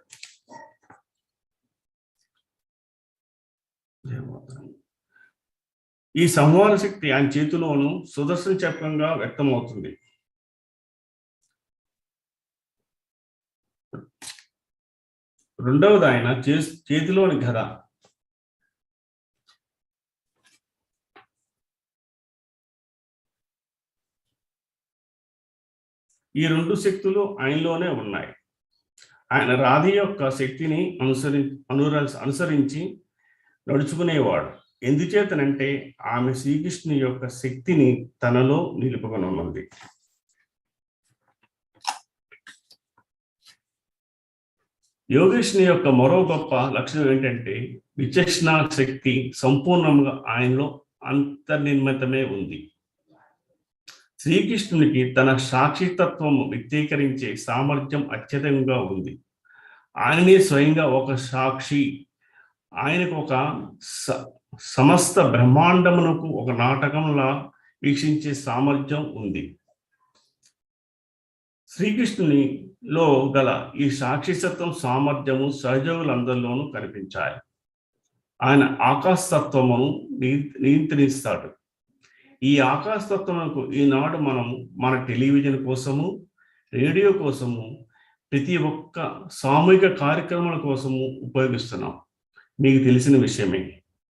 ఈ సంహార శక్తి ఆయన చేతిలోను సుదర్శన చక్రంగా వ్యక్తమవుతుంది. రెండవది ఆయన చేతిలోని గద. ఈ 2 శక్తులు ఆయనలోనే ఉన్నాయి. ఆయన రాధ యొక్క శక్తిని అనుసరించి నడుచుకునేవాడు. ఎందుచేతనంటే ఆమె శ్రీకృష్ణుని యొక్క శక్తిని తనలో నిలుపుకొని ఉన్నది. యోగేశ్వరుని యొక్క మరో గొప్ప లక్షణం ఏంటంటే విచక్షణ శక్తి సంపూర్ణంగా ఆయనలో అంతర్నిర్మితమే ఉంది. శ్రీకృష్ణునికి తన సాక్షితత్వం వ్యక్తీకరించే సామర్థ్యం అత్యధికంగా ఉంది. ఆయనే స్వయంగా ఒక సాక్షి. ఆయనకు ఒక సమస్త బ్రహ్మాండమునకు ఒక నాటకంలా వీక్షించే సామర్థ్యం ఉంది. శ్రీకృష్ణునిలో గల ఈ సాక్షిసత్వం సామర్థ్యము సహజోగులందరిలోనూ కనిపించాలి. ఆయన ఆకాశతత్వమును నియంత్రిస్తాడు. ఈ ఆకాశతత్వమునకు ఈనాడు మనము మన టెలివిజన్ కోసము, రేడియో కోసము, ప్రతి ఒక్క సామూహిక కార్యక్రమాల కోసము ఉపయోగిస్తున్నాం. మీకు తెలిసిన విషయమే.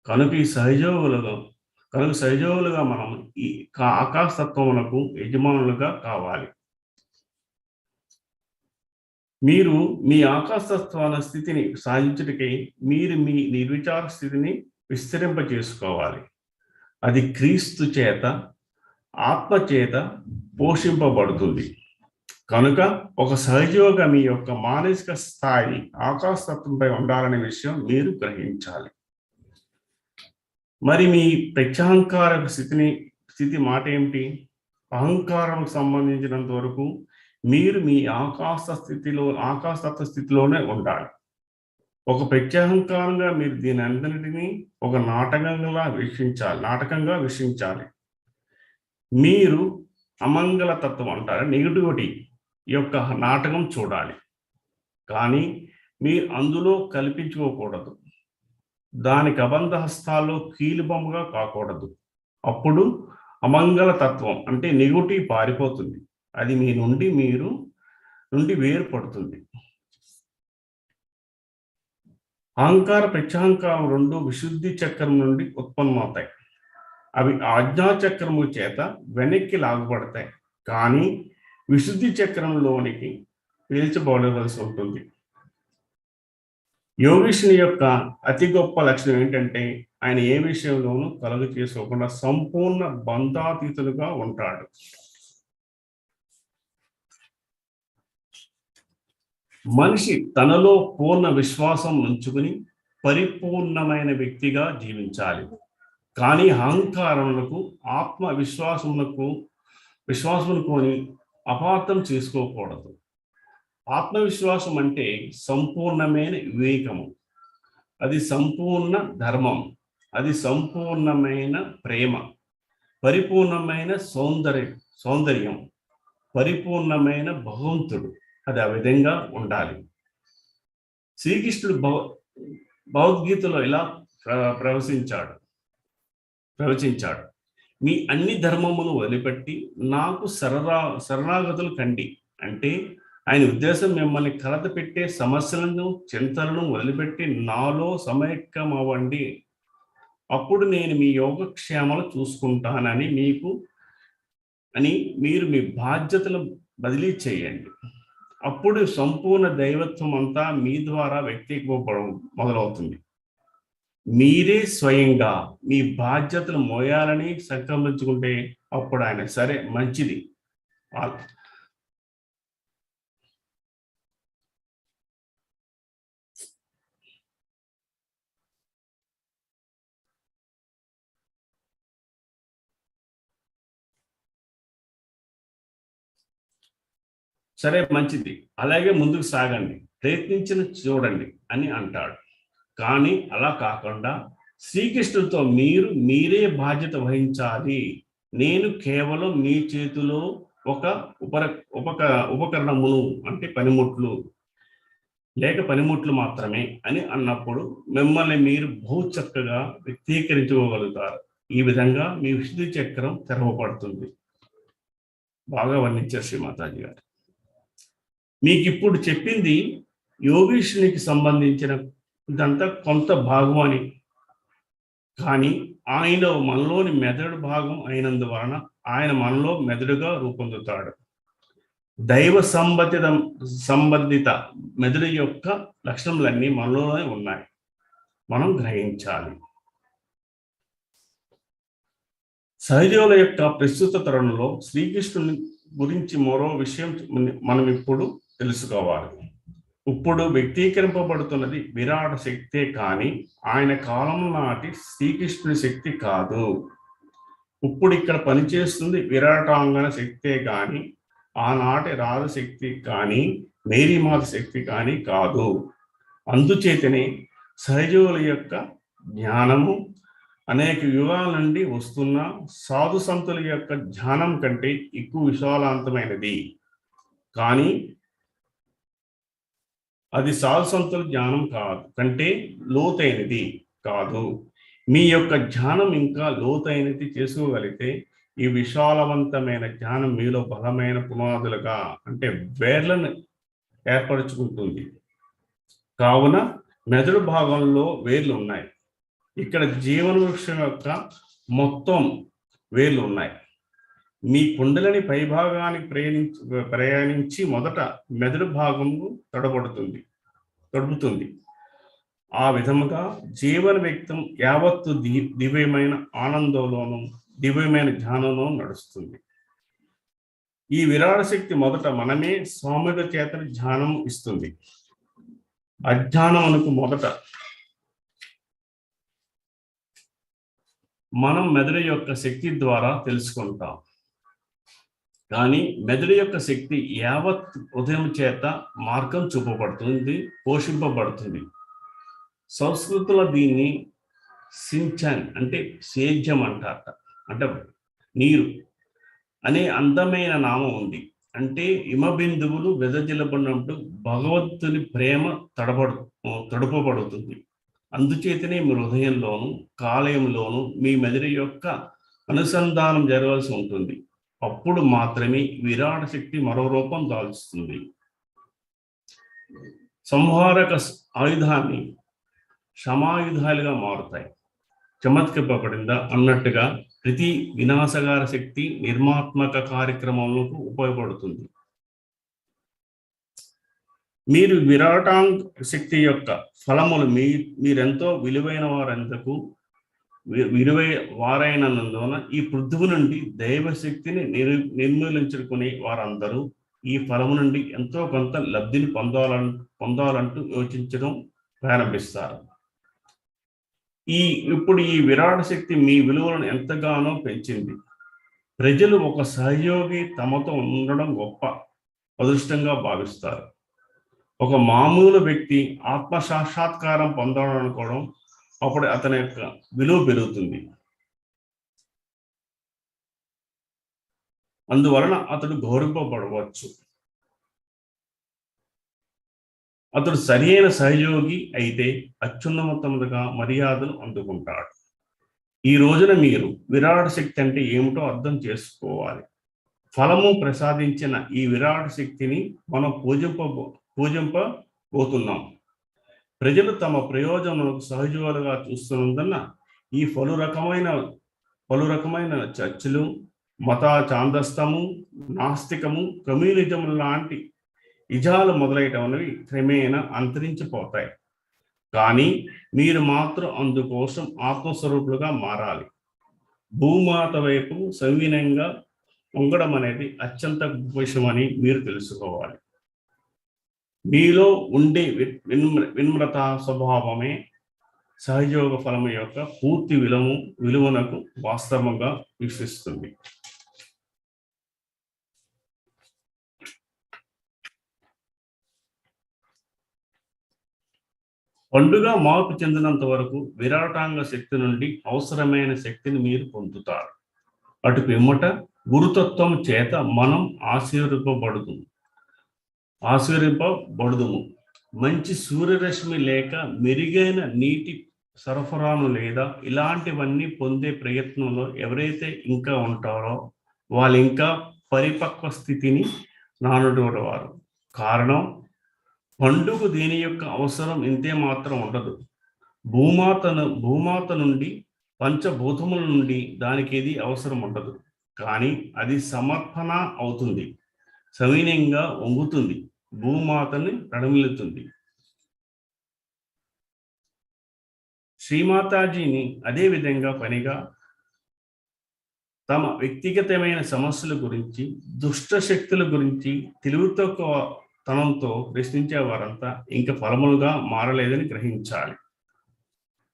కనుక సహజోగులుగా మనం ఈ ఆకాశతత్వమునకు యజమానులుగా కావాలి. మీరు మీ ఆకాశతత్వాల స్థితిని సాధించుటకై మీరు మీ నిర్విచార స్థితిని విస్తరింపజేసుకోవాలి. అది క్రీస్తు చేత, ఆత్మ చేత పోషింపబడుతుంది. కనుక ఒక సహజయోగ మీ యొక్క మానసిక స్థాయి ఆకాశతత్వంపై ఉండాలనే విషయం మీరు గ్రహించాలి. మరి మీ ప్రత్యహంకార స్థితి మాట ఏమిటి? అహంకారం సంబంధించినంత వరకు మీరు మీ ఆకాశతత్వ స్థితిలోనే ఉండాలి. ఒక ప్రత్యహంకారంగా మీరు దీని అందరినీ ఒక నాటకంగా వీక్షించాలి. మీరు అమంగళ తత్వం అంటారు, నెగిటివిటీ యొక్క నాటకం చూడాలి. కానీ మీరు అందులో కల్పించుకోకూడదు. దానికి అబంధ హస్తాల్లో కీలుబొమ్మగా కాకూడదు. అప్పుడు అమంగళ తత్వం అంటే నెగిటివ్ పారిపోతుంది. అది మీ నుండి వేరుపడుతుంది. అహంకార ప్రత్యహంకారం రెండు విశుద్ధి చక్రం నుండి ఉత్పన్నమవుతాయి. అవి ఆజ్ఞాచక్రము చేత వెనక్కి లాగబడతాయి, కానీ విశుద్ధి చక్రంలోనికి పీల్చబడవలసి ఉంటుంది. యోగీష్ని యొక్క అతి గొప్ప లక్షణం ఏంటంటే ఆయన ఏ విషయంలోనూ కలుగు చేసుకోకుండా సంపూర్ణ బంధాతీతులుగా ఉంటాడు. మనిషి తనలో పూర్ణ విశ్వాసం ఉంచుకుని పరిపూర్ణమైన వ్యక్తిగా జీవించాలి. కానీ అహంకారములకు, ఆత్మ విశ్వాసమునుకొని అపార్థం చేసుకోకూడదు. ఆత్మవిశ్వాసం అంటే సంపూర్ణమైన వివేకము, అది సంపూర్ణ ధర్మం, అది సంపూర్ణమైన ప్రేమ, పరిపూర్ణమైన సౌందర్యం, పరిపూర్ణమైన భగవంతుడు. అది ఆ విధంగా ఉండాలి. శ్రీకృష్ణుడు భగవద్గీతలో ఇలా ప్రవచించాడు, మీ అన్ని ధర్మములు వదిలిపెట్టి నాకు శరణాగతులు కండి. అంటే ఆయన ఉద్దేశం మిమ్మల్ని కలత పెట్టే సమస్యలను, చింతలను వదిలిపెట్టి నాలో సమైక్యమవ్వండి. అప్పుడు నేను మీ యోగక్షేమాలు చూసుకుంటానని మీరు మీ బాధ్యతలు బదిలీ చేయండి. అప్పుడు సంపూర్ణ దైవత్వం అంతా మీ ద్వారా వ్యక్తీకరించడం మొదలవుతుంది. మీరే స్వయంగా మీ బాధ్యతలు మోయాలని సంకల్పించుకుంటే అప్పుడు ఆయన సరే మంచిది, అలాగే ముందుకు సాగండి, ప్రయత్నించిన చూడండి అని అంటాడు. కానీ అలా కాకుండా శ్రీకృష్ణుడితో మీరే బాధ్యత వహించాలి. నేను కేవలం మీ చేతిలో ఒక ఉపకరణమును అంటే పనిముట్లు మాత్రమే అని అన్నప్పుడు మిమ్మల్ని మీరు బహు చక్కగా వ్యక్తీకరించుకోగలుగుతారు. ఈ విధంగా మీ విశుద్ధి చక్రం తెరవబడుతుంది. బాగా వర్ణించారు శ్రీమాతాజీ గారు. మీకు ఇప్పుడు చెప్పింది యోగీష్నికి సంబంధించిన ఇదంతా కొంత భాగం అని, కానీ ఆయన మనలోని మెదడు భాగం అయినందువలన ఆయన మనలో మెదడుగా రూపొందుతాడు. దైవ సంబంధిత మెదడు యొక్క లక్షణములన్నీ మనలోనే ఉన్నాయి, మనం గ్రహించాలి. సహజీవుల యొక్క ప్రస్తుత తరుణంలో శ్రీకృష్ణుని గురించి మరో విషయం మనం ఇప్పుడు తెలుసుకోవాలి. ఇప్పుడు వ్యక్తీకరింపబడుతున్నది విరాట శక్తే కానీ ఆయన కాలం నాటి శ్రీకృష్ణుని శక్తి కాదు. ఇప్పుడు ఇక్కడ పనిచేస్తుంది విరాటాంగన శక్తే కానీ ఆనాటి రాజశక్తి కానీ మేరీమాత శక్తి కానీ కాదు. అందుచేతనే సహజీవుల యొక్క జ్ఞానము అనేక యుగాల నుండి వస్తున్న సాధు సంతుల యొక్క ధ్యానం కంటే ఎక్కువ విశాలవంతమైనది. కానీ అది సాధు సంతుల జ్ఞానం కాదు, కంటే లోతైనది కాదు. మీ యొక్క ధ్యానం ఇంకా లోతైనది చేసుకోగలిగితే ఈ విశాలవంతమైన జ్ఞానం మీలో బలమైన పునాదులుగా అంటే వేర్లను ఏర్పరచుకుంటుంది. కావున మెదడు భాగంలో వేర్లు ఉన్నాయి. ఇక్కడ జీవన వృక్షం యొక్క మొత్తం వేర్లు ఉన్నాయి. మీ కుండలని పైభాగానికి ప్రయాణించి మొదట మెదడు భాగము తడుపుతుంది. ఆ విధముగా జీవన వ్యక్తం యావత్తు దివ్యమైన ఆనందంలోనూ దివ్యమైన ధ్యానంలో నడుస్తుంది. ఈ విరాట శక్తి మొదట మనమే స్వామిక చేత ధ్యానం ఇస్తుంది. అజ్ఞానమునకు మొదట మనం మెదడు యొక్క శక్తి ద్వారా తెలుసుకుంటాం. కానీ మెదడు యొక్క శక్తి యావత్ ఉదయం చేత మార్గం చూపబడుతుంది, పోషింపబడుతుంది. సంస్కృతిలో దీన్ని సించన్ అంటే సేద్యం అంటారట, అంటే నీరు అనే అందమైన నామం ఉంది. హిమబిందువులు వెదజల్లబడినప్పుడు భగవంతుని ప్రేమ తడుపబడుతుంది. అందుచేతనే మీ హృదయంలోను కాలేయంలోను మీ మెదడు యొక్క అనుసంధానం జరగాల్సి ఉంటుంది. అప్పుడు మాత్రమే విరాట శక్తి మరో రూపం దాల్చుతుంది. సంహారక ఆయుధాన్ని క్షమాయుధాలుగా మారుతాయి. చమత్కరింపబడిందా అన్నట్టుగా ప్రతి వినాశకార శక్తి నిర్మాత్మక కార్యక్రమాలకు ఉపయోగపడుతుంది. మీరు విరాటాంగ శక్తి యొక్క ఫలములు మీరెంతో విలువైన వారైనందున ఈ పృథ్వీ నుండి దైవశక్తిని నిర్మూలించుకునే వారందరూ ఈ ఫలము నుండి ఎంతో కొంత లబ్ధిని పొందాలంటూ యోచించడం ప్రారంభిస్తారు. ఇప్పుడు ఈ విరాట శక్తి మీ విలువలను ఎంతగానో పెంచింది. ప్రజలు ఒక సహయోగి తమతో ఉండడం గొప్ప అదృష్టంగా భావిస్తారు. ఒక మామూలు వ్యక్తి ఆత్మ సాక్షాత్కారం పొందాలనుకోవడం, అప్పుడు అతని యొక్క విలువ పెరుగుతుంది. అందువలన అతడు గౌరవింపబడవచ్చు. అతడు సరియైన సహయోగి అయితే అత్యున్నతముగా మర్యాదను అందుకుంటాడు. ఈ రోజున మీరు విరాట శక్తి అంటే ఏమిటో అర్థం చేసుకోవాలి. ఫలము ప్రసాదించిన ఈ విరాట శక్తిని మనం పూజింపబోతున్నాం. ప్రజలు తమ ప్రయోజనాలకు సహజీవులుగా చూస్తున్నందున ఈ పలు రకమైన చర్చలు, మత చాందస్తము, నాస్తికము, కమ్యూనిజం లాంటి ఇజాలు మొదలైనవి క్రమేణా అంతరించిపోతాయి. కానీ మీరు మాత్రం అందుకోసం ఆత్మస్వరూపులుగా మారాలి. భూమాత వైపు సవినయంగా పొంగడం అనేది అత్యంత విషయమని మీరు తెలుసుకోవాలి. మీలో ఉండే వినమ్రత స్వభావమే సహయోగ ఫలము యొక్క పూర్తి విలువనకు వాస్తవంగా విశ్వసిస్తుంది. పండుగ మార్పు చెందినంత వరకు విరాటాంగ శక్తి నుండి అవసరమైన శక్తిని మీరు పొందుతారు. అటు పిమ్మట గురుతత్వం చేత మనం ఆశీర్వదింపబడుదుము. మంచి సూర్యరశ్మి లేక మెరుగైన నీటి సరఫరాను లేదా ఇలాంటివన్నీ పొందే ప్రయత్నంలో ఎవరైతే ఇంకా ఉంటారో వాళ్ళు ఇంకా పరిపక్వ స్థితిని నానుడేవారు. కారణం, పండుగ దీని యొక్క అవసరం ఇంతే మాత్రం ఉండదు. భూమాత నుండి పంచభూతముల నుండి దానికి ఏది అవసరం ఉండదు. కానీ అది సమర్పణ అవుతుంది, సవినయంగా వంగుతుంది, భూమాతని ప్రణమిల్లుతుంది. శ్రీమాతాజీని అదే విధంగా పనిగా తమ వ్యక్తిగతమైన సమస్యల గురించి, దుష్ట శక్తుల గురించి తెలివితో తనంతో ప్రశ్నించే వారంతా ఇంకా ఫలములుగా మారలేదని గ్రహించాలి.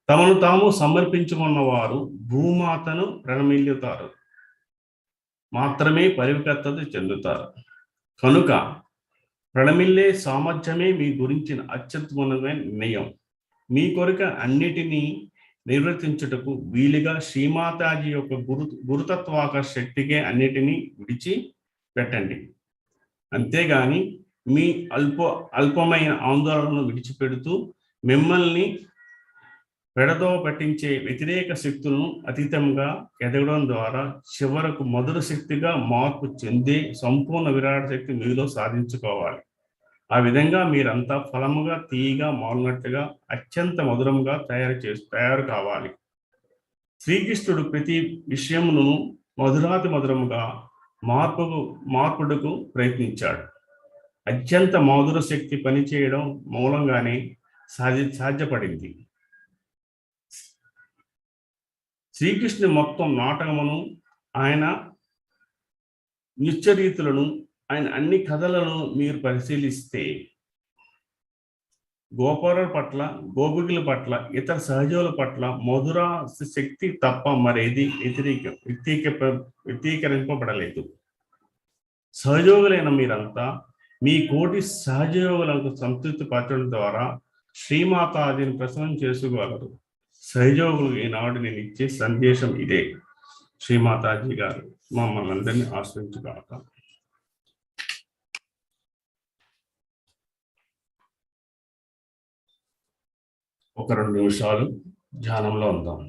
తమను తాము సమర్పించుకున్న వారు భూమాతను ప్రణమిల్లుతారు, మాత్రమే పరిపక్వత చెందుతారు. కనుక ప్రణమిల్లే సామర్థ్యమే మీ గురించిన అత్యుత్తమమైన నిర్ణయం. మీ కొరక అన్నిటినీ నిర్వర్తించుటకు వీలుగా శ్రీమాతాజీ యొక్క గురుతత్వాక శక్తికే అన్నిటినీ విడిచి పెట్టండి. అంతేగాని మీ అల్పమైన ఆందోళనను విడిచిపెడుతూ మిమ్మల్ని పెడదోవ పట్టించే వ్యతిరేక శక్తులను అతీతంగా ఎదగడం ద్వారా చివరకు మధుర శక్తిగా మార్పు చెందే సంపూర్ణ విరాట శక్తి మీలో సాధించుకోవాలి. ఆ విధంగా మీరంతా ఫలముగా తీయగా మారినట్టుగా అత్యంత మధురంగా తయారు కావాలి. శ్రీకృష్ణుడు ప్రతి విషయమును మధురాతి మధురముగా మార్పుడుకు ప్రయత్నించాడు. అత్యంత మధుర శక్తి పనిచేయడం మూలంగానే సాధ్యపడింది. శ్రీకృష్ణుని మొత్తం నాటకమును, ఆయన నృత్యరీతులను, ఆయన అన్ని కథలను మీరు పరిశీలిస్తే గోపారుల పట్ల, గోపికల పట్ల, ఇతర సహజీవుల పట్ల మధుర శక్తి తప్ప మరేది వ్యక్తీకరింపబడలేదు. సహజోగులైన మీరంతా మీ కోటి సహజయోగులకు సంతృప్తి పరచడం ద్వారా శ్రీమాతాజీని ప్రసన్నం చేసుకోగలరు. సహజోగులు ఈనాడు నేను ఇచ్చే సందేశం ఇదే. శ్రీమాతాజీ గారు మమ్మల్ని అందరినీ ఆశ్రయించుగాక. ఒక 2 నిమిషాలు ధ్యానంలో ఉందాం.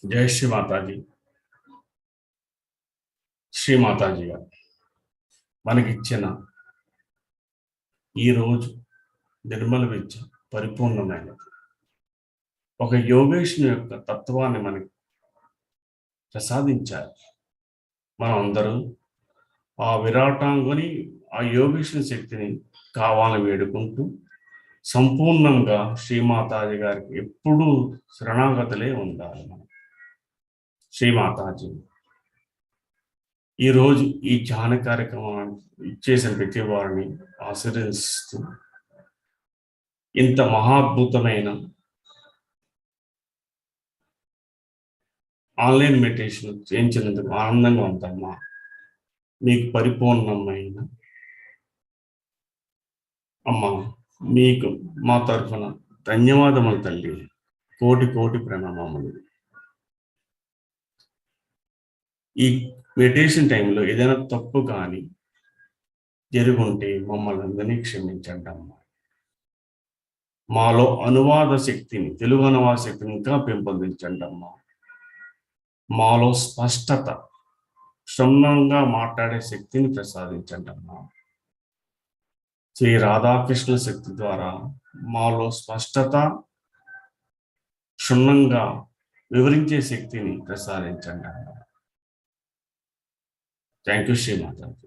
జై శ్రీ మాతాజీ. శ్రీ మాతాజీ గారు మనకిచ్చిన ఈరోజు నిర్మల విద్య పరిపూర్ణమైనది. ఒక యోగేశ్వరుని యొక్క తత్వాన్ని మనకి ప్రసాదించారు. మనం అందరూ ఆ విరాటాంగుని, ఆ యోగేశ్వరుని శక్తిని కావాలని వేడుకుంటూ సంపూర్ణంగా శ్రీమాతాజీ గారికి ఎప్పుడూ శరణాగతులే ఉండాలి. మనం శ్రీమాతాజీ ఈరోజు ఈ ధ్యాన కార్యక్రమాన్ని ఇచ్చేసిన ప్రతి వారిని ఆశీర్వదిస్తూ ఇంత మహాద్భుతమైన ఆన్లైన్ మెడిటేషన్ చేయించినందుకు ఆనందంగా ఉందమ్మా. మీకు పరిపూర్ణమైన అమ్మా, మీకు మా తరఫున ధన్యవాదములు తల్లి. కోటి కోటి ప్రణామములు. ఈ మెడిటేషన్ టైంలో ఏదైనా తప్పు కానీ జరుగుంటే మమ్మల్ని అందరినీ క్షమించండి అమ్మా. మాలో అనువాద శక్తిని, తెలుగు అనువాద శక్తిని ఇంకా పెంపొందించండి అమ్మా. మాలో స్పష్టత, క్షుణ్ణంగా మాట్లాడే శక్తిని ప్రసాదించండి అమ్మా. శ్రీ రాధాకృష్ణ శక్తి ద్వారా మాలో స్పష్టత, క్షుణ్ణంగా వివరించే శక్తిని ప్రసాదించండి అమ్మా. Thank you Shri Mataji.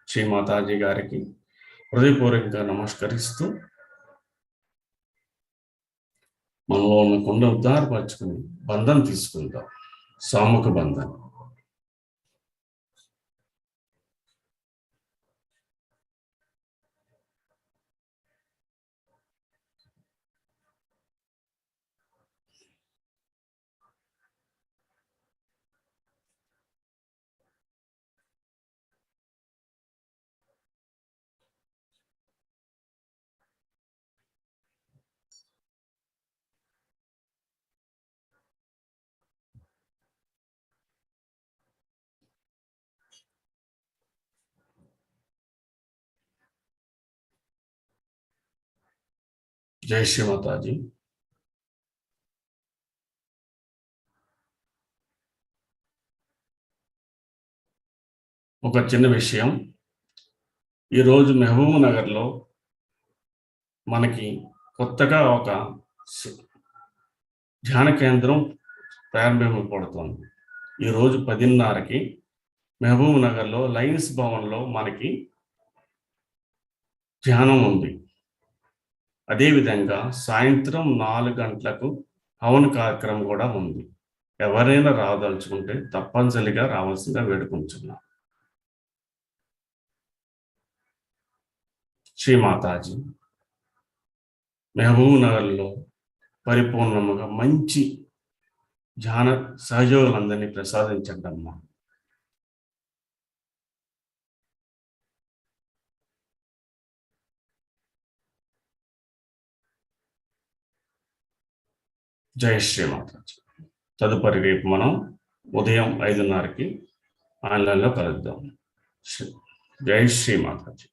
శ్రీమాతాజీ గారికి హృదయపూర్వకంగా నమస్కరిస్తూ మనలో ఉన్న కొండ ఉద్ధారపరచుకుని బంధం తీసుకుందాం. సాముఖ బంధం. జై శ్రీ మాతాజీ. ఒక చిన్న విషయం, ఈరోజు మహబూబ్ నగర్లో మనకి కొత్తగా ఒక ధ్యాన కేంద్రం ప్రారంభింపబడుతోంది. ఈరోజు 10:30కి మహబూబ్ నగర్లో లయన్స్ భవన్లో మనకి ధ్యానం ఉంది. అదేవిధంగా సాయంత్రం 4 గంటలకు హవన కార్యక్రమం కూడా ఉంది. ఎవరైనా రాదలుచుకుంటే తప్పనిసరిగా రావాల్సిందిగా వేడుకుంటున్నాం. శ్రీ మాతాజీ. మహబూబ్ నగర్లో పరిపూర్ణముగా మంచి ధ్యాన సహయోగులందరినీ ప్రసాదించండి అమ్మా. జై శ్రీ మాతాజీ. తదుపరి రేపు మనం ఉదయం 5:30కి ఆన్లైన్లో కలుద్దాం. జై శ్రీ మాతాజీ.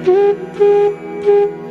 Thank you.